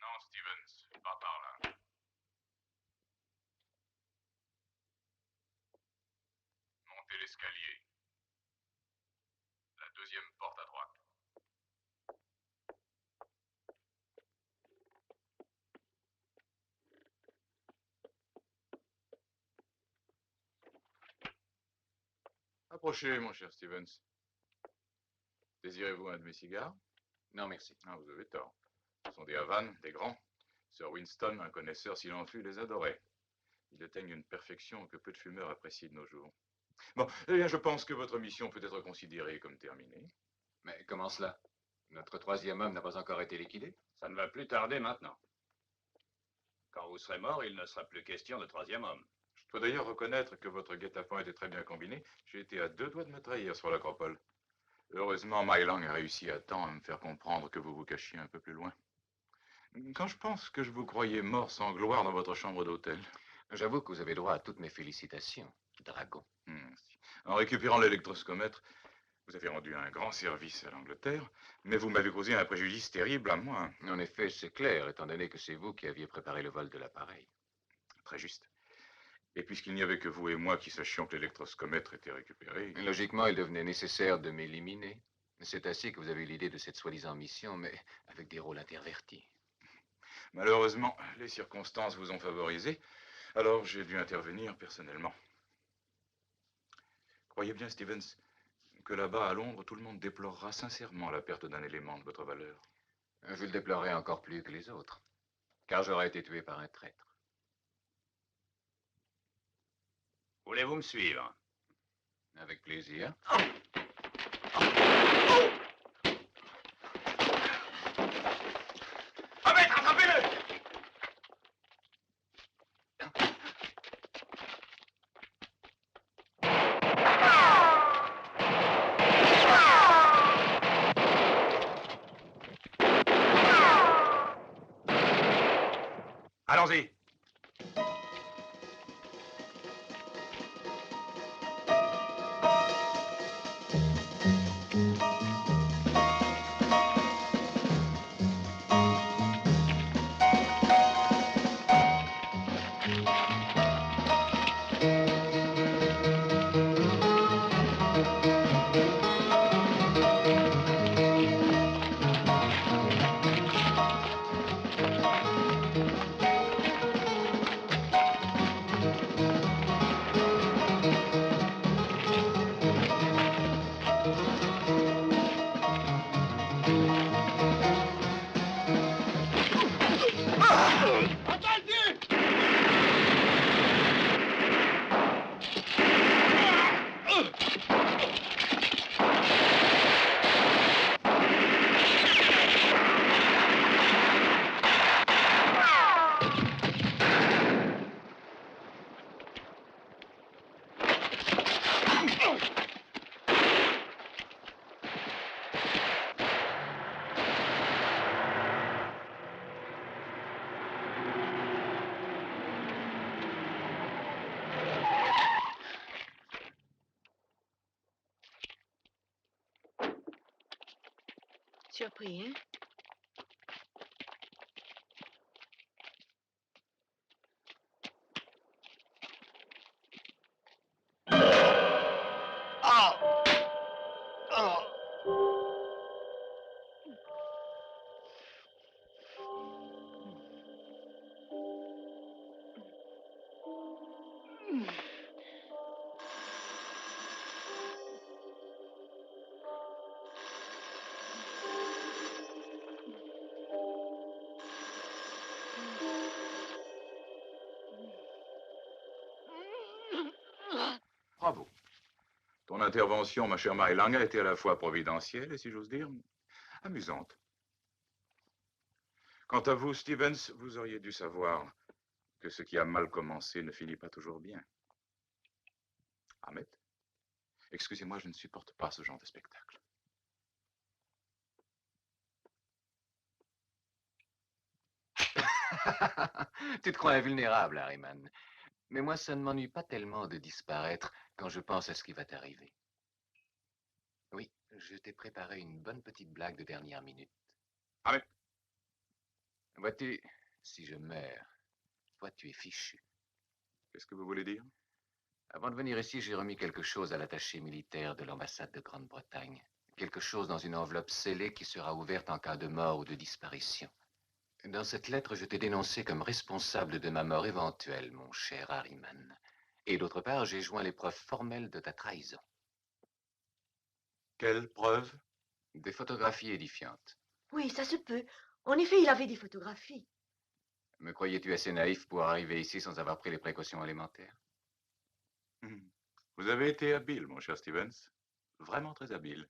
Non, Stevens, pas par là. Montez l'escalier. La 2e porte à droite. Approchez, mon cher Stevens. Désirez-vous un de mes cigares? Non, merci. Ah, vous avez tort. Ce sont des Havanes, des grands. Sir Winston, un connaisseur s'il en fut, les adorait. Ils atteignent une perfection que peu de fumeurs apprécient de nos jours. Bon, eh bien, je pense que votre mission peut être considérée comme terminée. Mais comment cela? Notre troisième homme n'a pas encore été liquidé? Ça ne va plus tarder maintenant. Quand vous serez mort, il ne sera plus question de troisième homme. Je dois d'ailleurs reconnaître que votre guet-apens était très bien combiné. J'ai été à 2 doigts de me trahir sur l'Acropole. Heureusement, Mai Lang a réussi à temps à me faire comprendre que vous vous cachiez un peu plus loin. Quand je pense que je vous croyais mort sans gloire dans votre chambre d'hôtel. J'avoue que vous avez droit à toutes mes félicitations, Dragon. Merci. En récupérant l'électroscomètre, vous avez rendu un grand service à l'Angleterre, mais vous m'avez causé un préjudice terrible à moi. En effet, c'est clair, étant donné que c'est vous qui aviez préparé le vol de l'appareil. Très juste. Et puisqu'il n'y avait que vous et moi qui sachions que l'électroscomètre était récupéré... Logiquement, il devenait nécessaire de m'éliminer. C'est ainsi que vous avez eu l'idée de cette soi-disant mission, mais avec des rôles intervertis. Malheureusement, les circonstances vous ont favorisé, alors j'ai dû intervenir personnellement. Croyez bien, Stevens, que là-bas, à Londres, tout le monde déplorera sincèrement la perte d'un élément de votre valeur. Je le déplorerai encore plus que les autres, car j'aurais été tué par un traître. Voulez-vous me suivre? Avec plaisir. Ahmed, rattrapez-le! Allons-y. Surpris, hein? Bravo. Ton intervention, ma chère Mai Lang, a été à la fois providentielle et, si j'ose dire, amusante. Quant à vous, Stevens, vous auriez dû savoir que ce qui a mal commencé ne finit pas toujours bien. Ahmed, excusez-moi, je ne supporte pas ce genre de spectacle. Tu te crois invulnérable, Harriman. Mais moi, ça ne m'ennuie pas tellement de disparaître quand je pense à ce qui va t'arriver. Oui, je t'ai préparé une bonne petite blague de dernière minute. Ahmed. Vois-tu, si je meurs, toi, tu es fichu. Qu'est-ce que vous voulez dire? Avant de venir ici, j'ai remis quelque chose à l'attaché militaire de l'ambassade de Grande-Bretagne. Quelque chose dans une enveloppe scellée qui sera ouverte en cas de mort ou de disparition. Dans cette lettre, je t'ai dénoncé comme responsable de ma mort éventuelle, mon cher Harriman. Et d'autre part, j'ai joint les preuves formelles de ta trahison. Quelles preuves? Des photographies édifiantes. Oui, ça se peut. En effet, il avait des photographies. Me croyais-tu assez naïf pour arriver ici sans avoir pris les précautions élémentaires? Vous Vous avez été habile, mon cher Stevens. Vraiment très habile.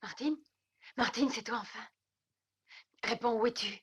Martine? Martine, c'est toi enfin. Réponds, où es-tu?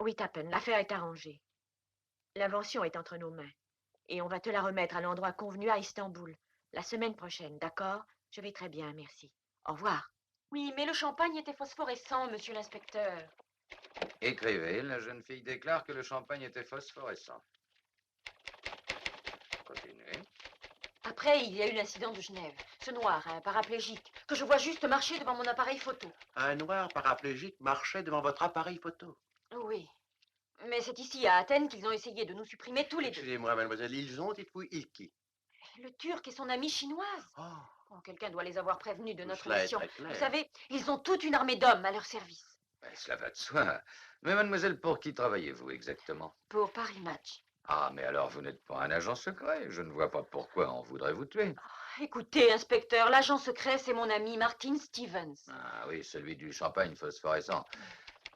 Oui, Tappen, l'affaire est arrangée. L'invention est entre nos mains. Et on va te la remettre à l'endroit convenu à Istanbul, la semaine prochaine, d'accord? Je vais très bien, merci. Au revoir. Oui, mais le champagne était phosphorescent, monsieur l'inspecteur. Écrivez, la jeune fille déclare que le champagne était phosphorescent. Continuez. Après, il y a eu l'incident de Genève. Ce noir, un paraplégique, que je vois juste marcher devant mon appareil photo. Un noir paraplégique marchait devant votre appareil photo. Oui. Mais c'est ici, à Athènes, qu'ils ont essayé de nous supprimer tous les deux. Excusez-moi, mademoiselle, ils ont, dites-vous, ils qui? Le Turc et son amie chinoise. Oh, quelqu'un doit les avoir prévenus de Tout notre cela est mission. très clair. Vous savez, ils ont toute une armée d'hommes à leur service. Ben, cela va de soi. Mais mademoiselle, pour qui travaillez-vous exactement? Pour Paris Match. Ah, mais alors vous n'êtes pas un agent secret. Je ne vois pas pourquoi on voudrait vous tuer. Écoutez, inspecteur, l'agent secret, c'est mon ami Martin Stevens. Ah oui, celui du champagne phosphorescent.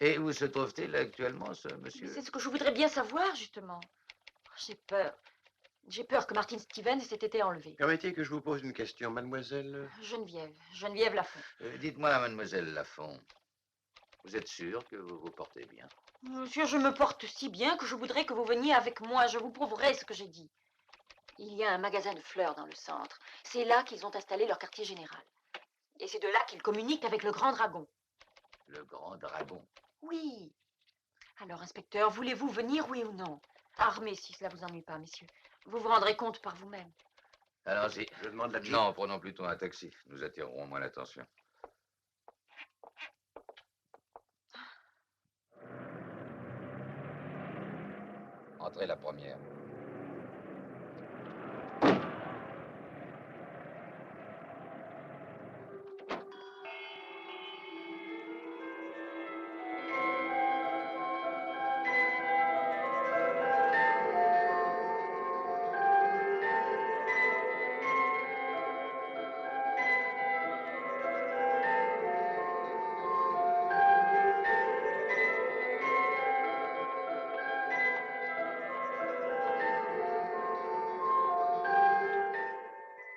Et où se trouve-t-il actuellement, ce monsieur? C'est ce que je voudrais bien savoir, justement. J'ai peur. J'ai peur que Martin Stevens ait été enlevé. Permettez que je vous pose une question, mademoiselle. Geneviève Lafont. Dites-moi, mademoiselle Lafont, vous êtes sûre que vous vous portez bien? Monsieur, je me porte si bien que je voudrais que vous veniez avec moi. Je vous prouverai ce que j'ai dit. Il y a un magasin de fleurs dans le centre. C'est là qu'ils ont installé leur quartier général. Et c'est de là qu'ils communiquent avec le Grand Dragon. Le Grand Dragon? Oui. Alors, inspecteur, voulez-vous venir, oui ou non? Armé, si cela vous ennuie pas, messieurs. Vous vous rendrez compte par vous-même. Allons-y. Je demande la jeep. Non, prenons plutôt un taxi. Nous attirerons moins l'attention. Entrez la première.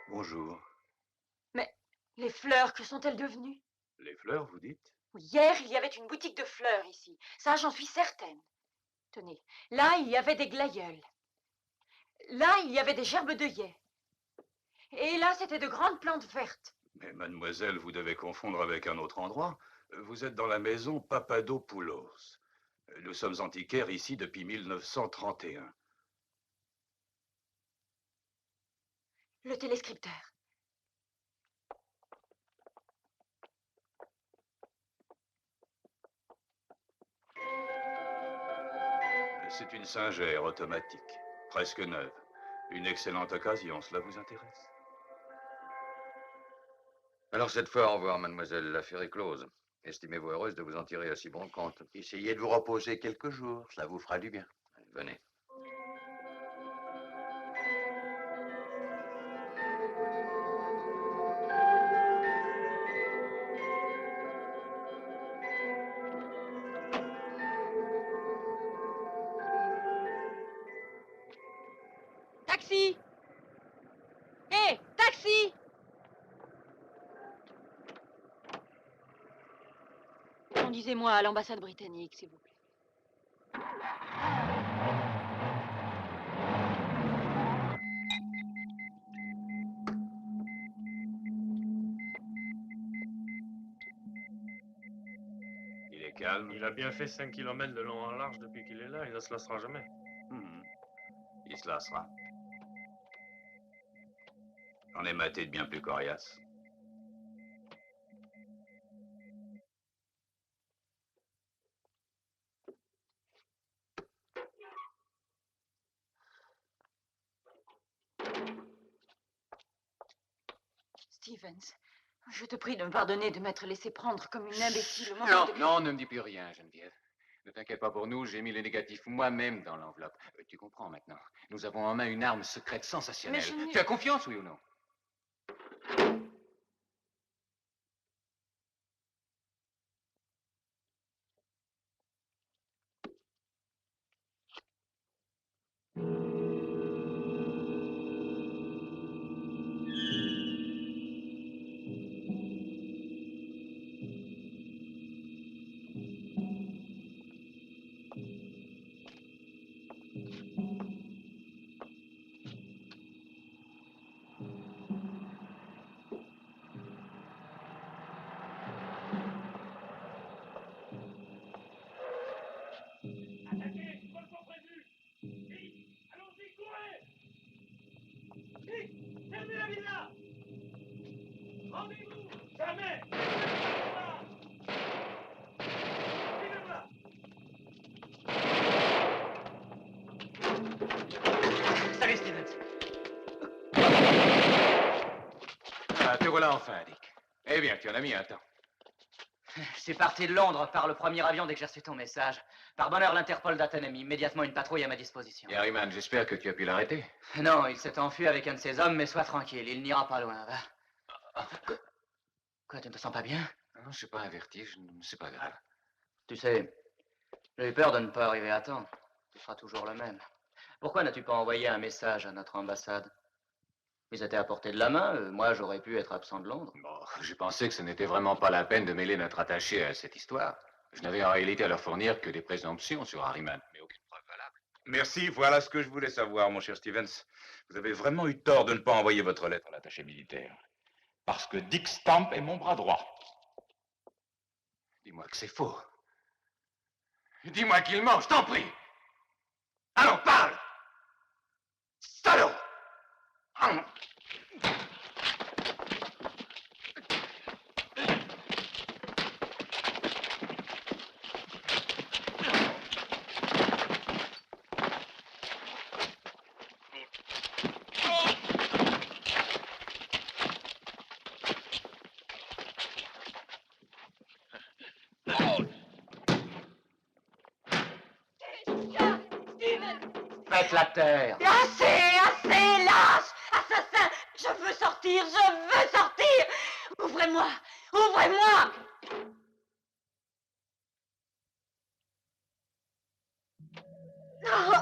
Bonjour. Mais les fleurs, que sont-elles devenues? Les fleurs, vous dites? Hier, il y avait une boutique de fleurs ici. Ça, j'en suis certaine. Tenez, là, il y avait des glaïeuls. Là, il y avait des gerbes d'œillets. Et là, c'était de grandes plantes vertes. Mais mademoiselle, vous devez confondre avec un autre endroit. Vous êtes dans la maison Papadopoulos. Nous sommes antiquaires ici depuis 1931. Le téléscripteur. C'est une singère automatique, presque neuve. Une excellente occasion, cela vous intéresse? Alors cette fois, au revoir, mademoiselle. L'affaire est close. Estimez-vous heureuse de vous en tirer à si bon compte. Essayez de vous reposer quelques jours, cela vous fera du bien. Venez. Taxi! Hé, taxi! Conduisez-moi à l'ambassade britannique, s'il vous plaît. Il est calme. Il a bien fait 5 kilomètres de long en large depuis qu'il est là. Il ne se lassera jamais. Il se lassera. J'en ai maté de bien plus coriaces. Stevens, je te prie de me pardonner de m'être laissé prendre comme une imbécile. Non, non, ne me dis plus rien, Geneviève. Ne t'inquiète pas pour nous, j'ai mis les négatifs moi-même dans l'enveloppe. Tu comprends maintenant. Nous avons en main une arme secrète sensationnelle. Tu as confiance, oui ou non? Fermez la villa! Rendez-vous! Jamais! Suivez-moi! Salut, Stevens. Ah, te voilà enfin, Dick. Eh bien, tu en as mis un temps. Je suis parti de Londres par le premier avion dès que j'ai reçu ton message. Par bonheur, l'Interpol d'Athènes a mis immédiatement une patrouille à ma disposition. Et Harriman, j'espère que tu as pu l'arrêter. Non, il s'est enfui avec un de ses hommes, mais sois tranquille, il n'ira pas loin, va. Quoi, tu ne te sens pas bien? Non, je suis pas un vertige, c'est pas grave. Tu sais, j'ai eu peur de ne pas arriver à temps. Tu seras toujours le même. Pourquoi n'as-tu pas envoyé un message à notre ambassade? Ils étaient à portée de la main, moi j'aurais pu être absent de Londres. Bon, j'ai pensé que ce n'était vraiment pas la peine de mêler notre attaché à cette histoire. Je n'avais en réalité à leur fournir que des présomptions sur Harriman, mais aucune preuve valable. Merci, voilà ce que je voulais savoir, mon cher Stevens. Vous avez vraiment eu tort de ne pas envoyer votre lettre à l'attaché militaire. Parce que Dick Stamp est mon bras droit. Dis-moi que c'est faux. Dis-moi qu'il ment, je t'en prie. Allons, parle! Salaud! Faites la terre! Assez, assez, lâche! Assassin! Je veux sortir, je veux sortir! Ouvrez-moi! Ouvrez-moi! Oh!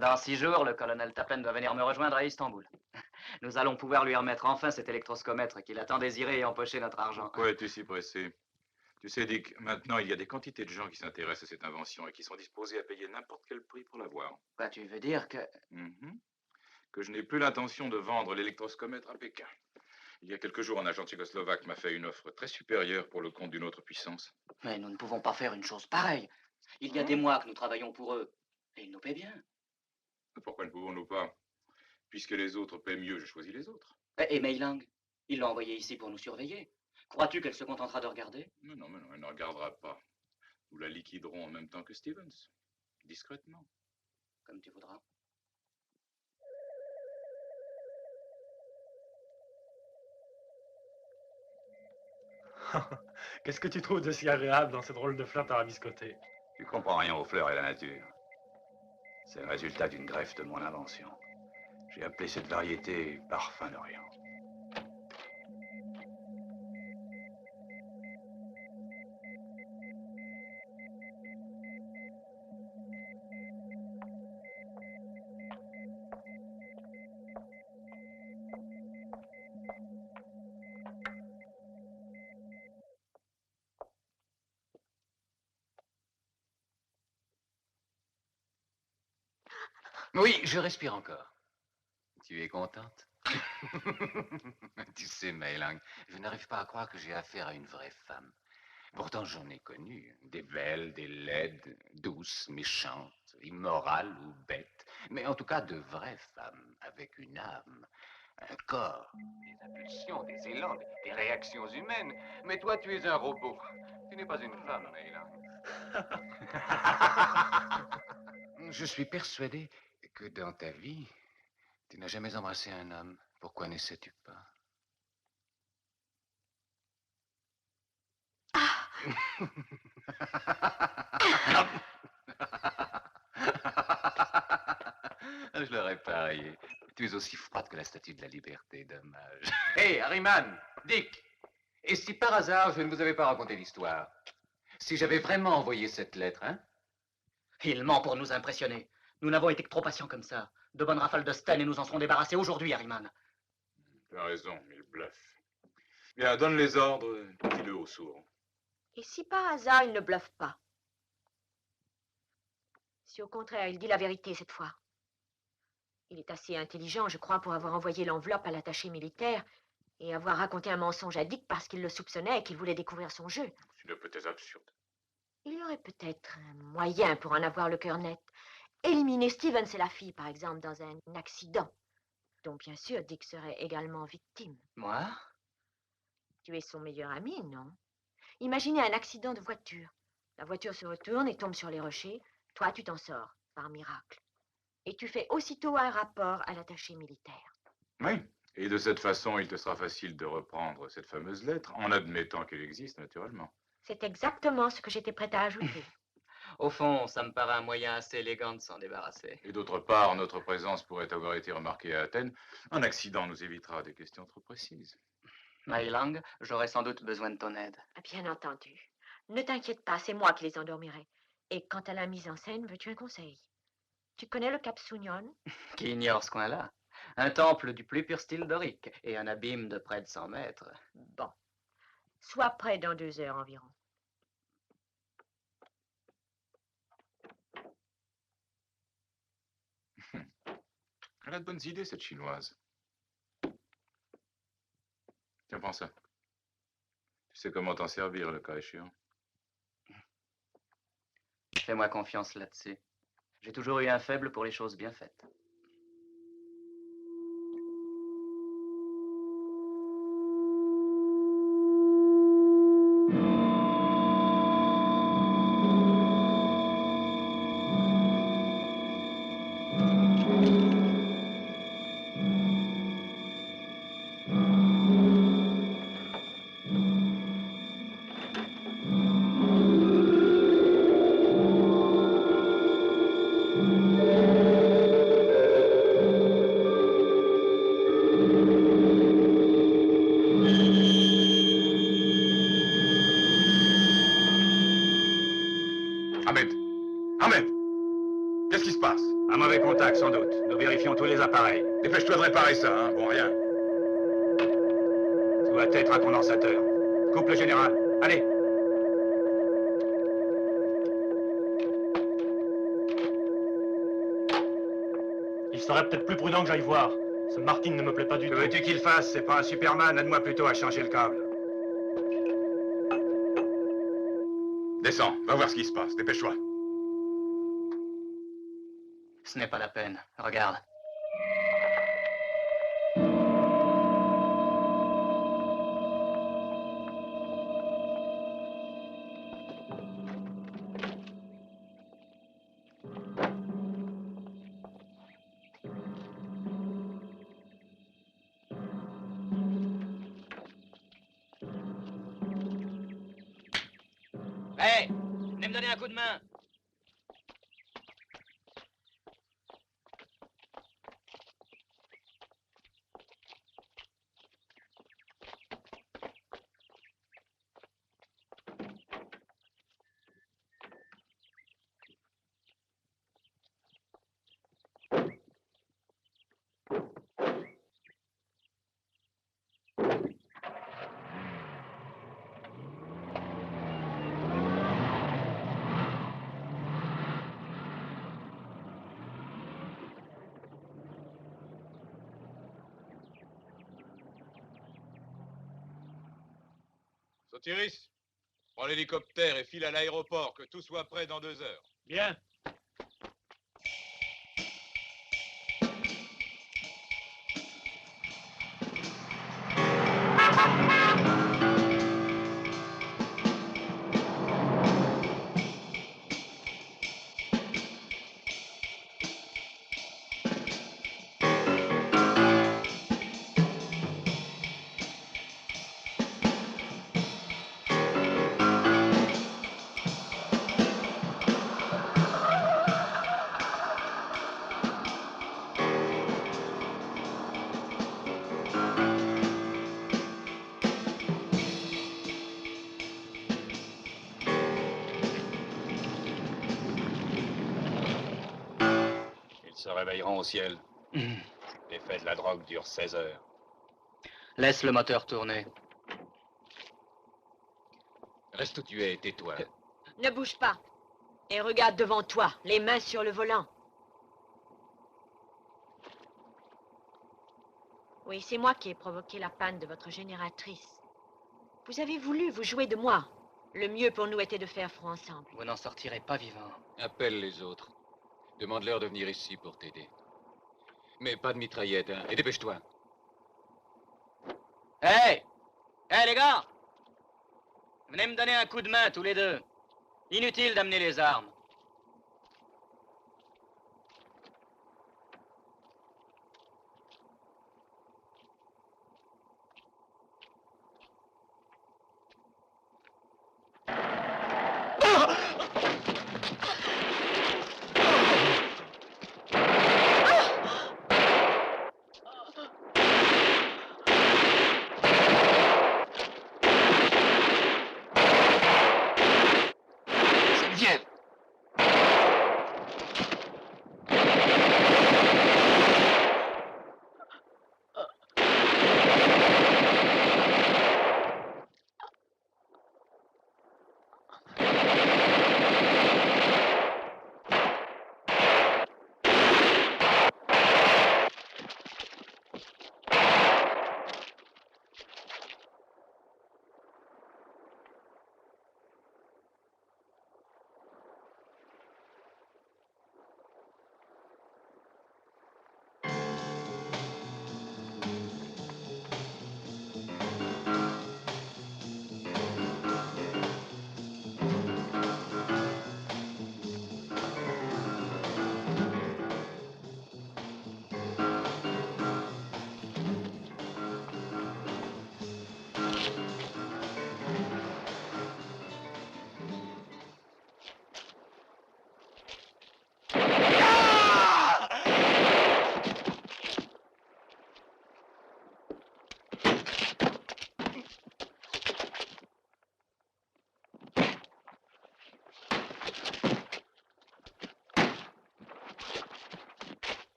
Dans 6 jours, le colonel Tappen doit venir me rejoindre à Istanbul. Nous allons pouvoir lui remettre enfin cet électroscomètre qu'il a tant désiré et empoché notre argent. Pourquoi es-tu si pressé? Tu sais, Dick, maintenant, il y a des quantités de gens qui s'intéressent à cette invention et qui sont disposés à payer n'importe quel prix pour l'avoir. Quoi, tu veux dire que... Que je n'ai plus l'intention de vendre l'électroscomètre à Pékin. Il y a quelques jours, un agent tchécoslovaque m'a fait une offre très supérieure pour le compte d'une autre puissance. Mais nous ne pouvons pas faire une chose pareille. Il y a des mois que nous travaillons pour eux. Et ils nous paient bien. Pourquoi ne pouvons-nous pas? Puisque les autres paient mieux, je choisis les autres. Et Mei Lang, ils l'ont envoyée ici pour nous surveiller. Crois-tu qu'elle se contentera de regarder? Mais non, elle ne regardera pas. Nous la liquiderons en même temps que Stevens. Discrètement. Comme tu voudras. Qu'est-ce que tu trouves de si agréable dans cette drôle de fleur tarabiscotée? Tu comprends rien aux fleurs et à la nature. C'est le résultat d'une greffe de mon invention. J'ai appelé cette variété parfum d'Orient. Oui, je respire encore. Tu es contente? Tu sais, Mei Lang, je n'arrive pas à croire que j'ai affaire à une vraie femme. Pourtant, j'en ai connu. Des belles, des laides, douces, méchantes, immorales ou bêtes. Mais en tout cas, de vraies femmes, avec une âme, un corps, des impulsions, des élans, des réactions humaines. Mais toi, tu es un robot. Tu n'es pas une femme, Mei Lang. Je suis persuadé que dans ta vie, tu n'as jamais embrassé un homme. Pourquoi n'essaies-tu pas? Je l'aurais parié. Tu es aussi froide que la statue de la liberté, dommage. Hé, Harriman, Dick, et si par hasard je ne vous avais pas raconté l'histoire? Si j'avais vraiment envoyé cette lettre, hein? Il ment pour nous impressionner. Nous n'avons été que trop patients comme ça. De bonnes rafales de Sten et nous en serons débarrassés aujourd'hui, Harriman. Tu as raison, il bluffe. Bien, donne les ordres, dis-le au sourd. Et si par hasard il ne bluffe pas? Si au contraire il dit la vérité cette fois? Il est assez intelligent, je crois, pour avoir envoyé l'enveloppe à l'attaché militaire et avoir raconté un mensonge à Dick parce qu'il le soupçonnait et qu'il voulait découvrir son jeu. C'est une hypothèse absurde. Il y aurait peut-être un moyen pour en avoir le cœur net. Éliminer Stevens et la fille, par exemple, dans un accident, dont bien sûr Dick serait également victime. Moi? Tu es son meilleur ami, non? Imaginez un accident de voiture. La voiture se retourne et tombe sur les rochers. Toi, tu t'en sors, par miracle. Et tu fais aussitôt un rapport à l'attaché militaire. Oui, et de cette façon, il te sera facile de reprendre cette fameuse lettre, en admettant qu'elle existe, naturellement. C'est exactement ce que j'étais prête à ajouter. Au fond, ça me paraît un moyen assez élégant de s'en débarrasser. Et d'autre part, notre présence pourrait avoir été remarquée à Athènes. Un accident nous évitera des questions trop précises. Mei Lang, j'aurais sans doute besoin de ton aide. Bien entendu. Ne t'inquiète pas, c'est moi qui les endormirai. Et quant à la mise en scène, veux-tu un conseil? Tu connais le Cap Sounion? Qui ignore ce coin-là? Un temple du plus pur style dorique et un abîme de près de 100 mètres. Bon. Sois prêt dans 2 heures environ. Elle a de bonnes idées, cette chinoise. Tiens, prends ça. Tu sais comment t'en servir, le cas échéant. Fais-moi confiance là-dessus. J'ai toujours eu un faible pour les choses bien faites. Qu'est-ce qui se passe? Un mauvais contact, sans doute. Nous vérifions tous les appareils. Dépêche-toi de réparer ça, hein. Bon, rien. Ça doit être un condensateur. Coupe le général. Allez. Il serait peut-être plus prudent que j'aille voir. Ce Martin ne me plaît pas du tout. Que veux-tu qu'il fasse? C'est pas un Superman. Aide-moi plutôt à changer le câble. Descends, va voir ce qui se passe. Dépêche-toi. Ce n'est pas la peine. Regarde. Hé, venez me donner un coup de main. Sotiris, prends l'hélicoptère et file à l'aéroport, que tout soit prêt dans 2 heures. Bien. Ils se réveilleront au ciel. L'effet de la drogue dure 16 heures. Laisse le moteur tourner. Reste où tu es, tais-toi. Ne bouge pas. Et regarde devant toi, les mains sur le volant. Oui, c'est moi qui ai provoqué la panne de votre génératrice. Vous avez voulu vous jouer de moi. Le mieux pour nous était de faire front ensemble. Vous n'en sortirez pas vivant. Appelle les autres. Demande-leur de venir ici pour t'aider. Mais pas de mitraillette, hein. Et dépêche-toi. Hé! Hé, les gars! Venez me donner un coup de main, tous les deux. Inutile d'amener les armes.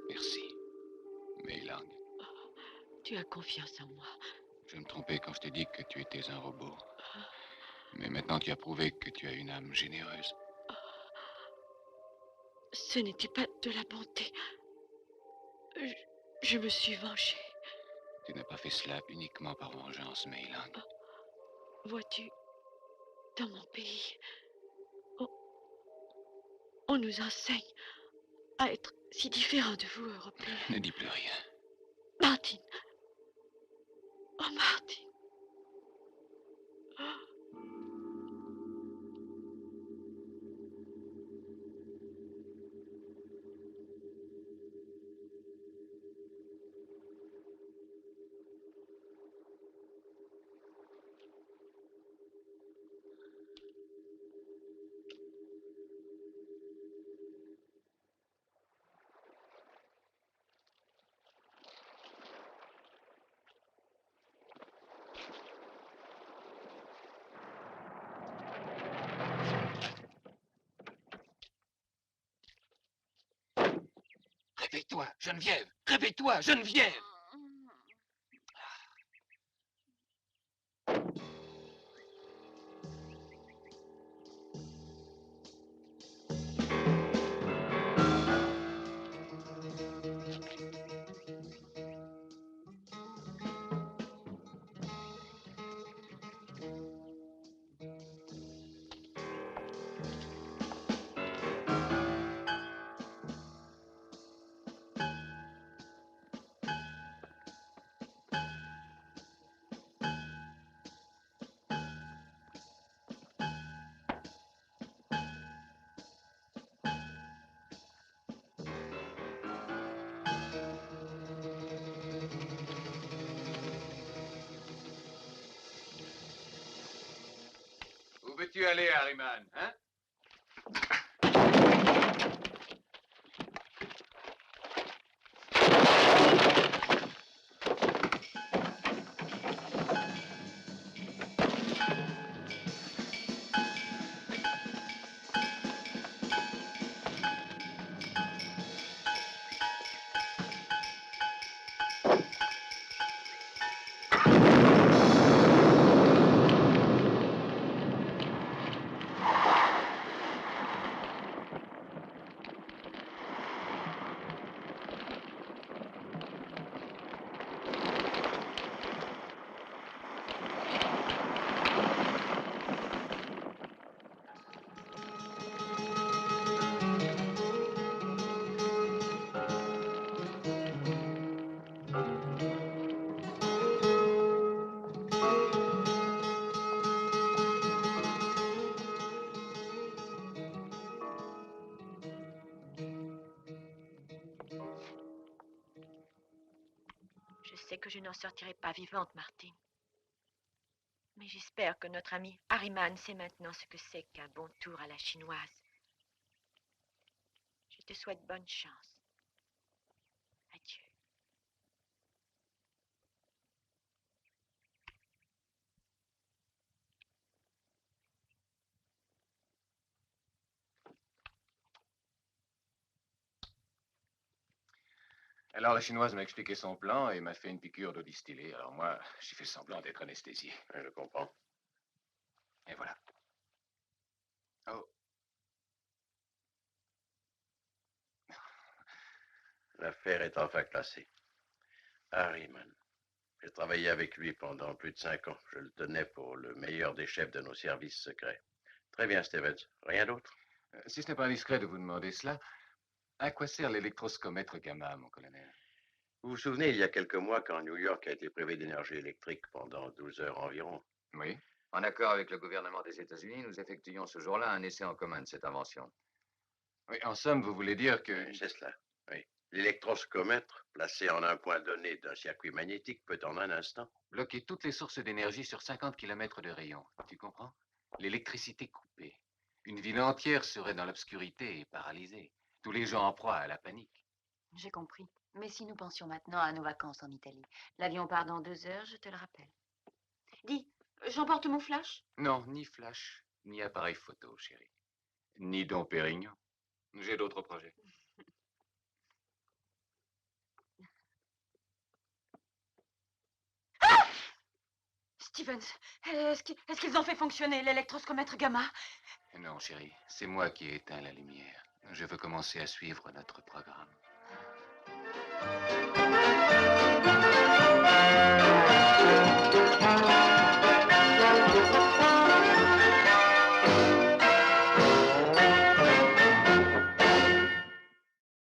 Merci. Meilang. Tu as confiance en moi. Je me trompais quand je t'ai dit que tu étais un robot. Mais maintenant tu as prouvé que tu as une âme généreuse. Ce n'était pas de la bonté. Je me suis vengée. Tu n'as pas fait cela uniquement par vengeance, Meilang. Vois-tu, dans mon pays, on nous enseigne à être si différent de vous, Européens. Ne dis plus rien. Martin. Oh, Martin. Réveille-toi, Geneviève! Réveille-toi, Geneviève! Où veux-tu aller, Harriman, hein? Je sais que je n'en sortirai pas vivante, Martin. Mais j'espère que notre ami Harriman sait maintenant ce que c'est qu'un bon tour à la chinoise. Je te souhaite bonne chance. Adieu. Alors la chinoise m'a expliqué son plan et m'a fait une piqûre d'eau distillée. Alors moi, j'ai fait semblant d'être anesthésié. Je comprends. Et voilà. Oh. L'affaire est enfin classée. Harriman. J'ai travaillé avec lui pendant plus de 5 ans. Je le tenais pour le meilleur des chefs de nos services secrets. Très bien, Stevens. Rien d'autre? Si ce n'est pas indiscret de vous demander cela, à quoi sert l'électroscomètre gamma, mon colonel? Vous vous souvenez, il y a quelques mois, quand New York a été privé d'énergie électrique pendant 12 heures environ? Oui. En accord avec le gouvernement des États-Unis, nous effectuions ce jour-là un essai en commun de cette invention. Oui, en somme, vous voulez dire que... C'est cela, oui. L'électroscomètre, placé en un point donné d'un circuit magnétique, peut en un instant bloquer toutes les sources d'énergie sur 50 km de rayon. Tu comprends? L'électricité coupée. Une ville entière serait dans l'obscurité et paralysée. Tous les gens en proie à la panique. J'ai compris. Mais si nous pensions maintenant à nos vacances en Italie. L'avion part dans 2 heures, je te le rappelle. Dis, j'emporte mon flash? Non, ni flash, ni appareil photo, chérie. Ni Dom Pérignon. J'ai d'autres projets. Ah! Stevens, est-ce qu'ils ont fait fonctionner l'électroscomètre gamma? Non, chérie, c'est moi qui ai éteint la lumière. Je veux commencer à suivre notre programme.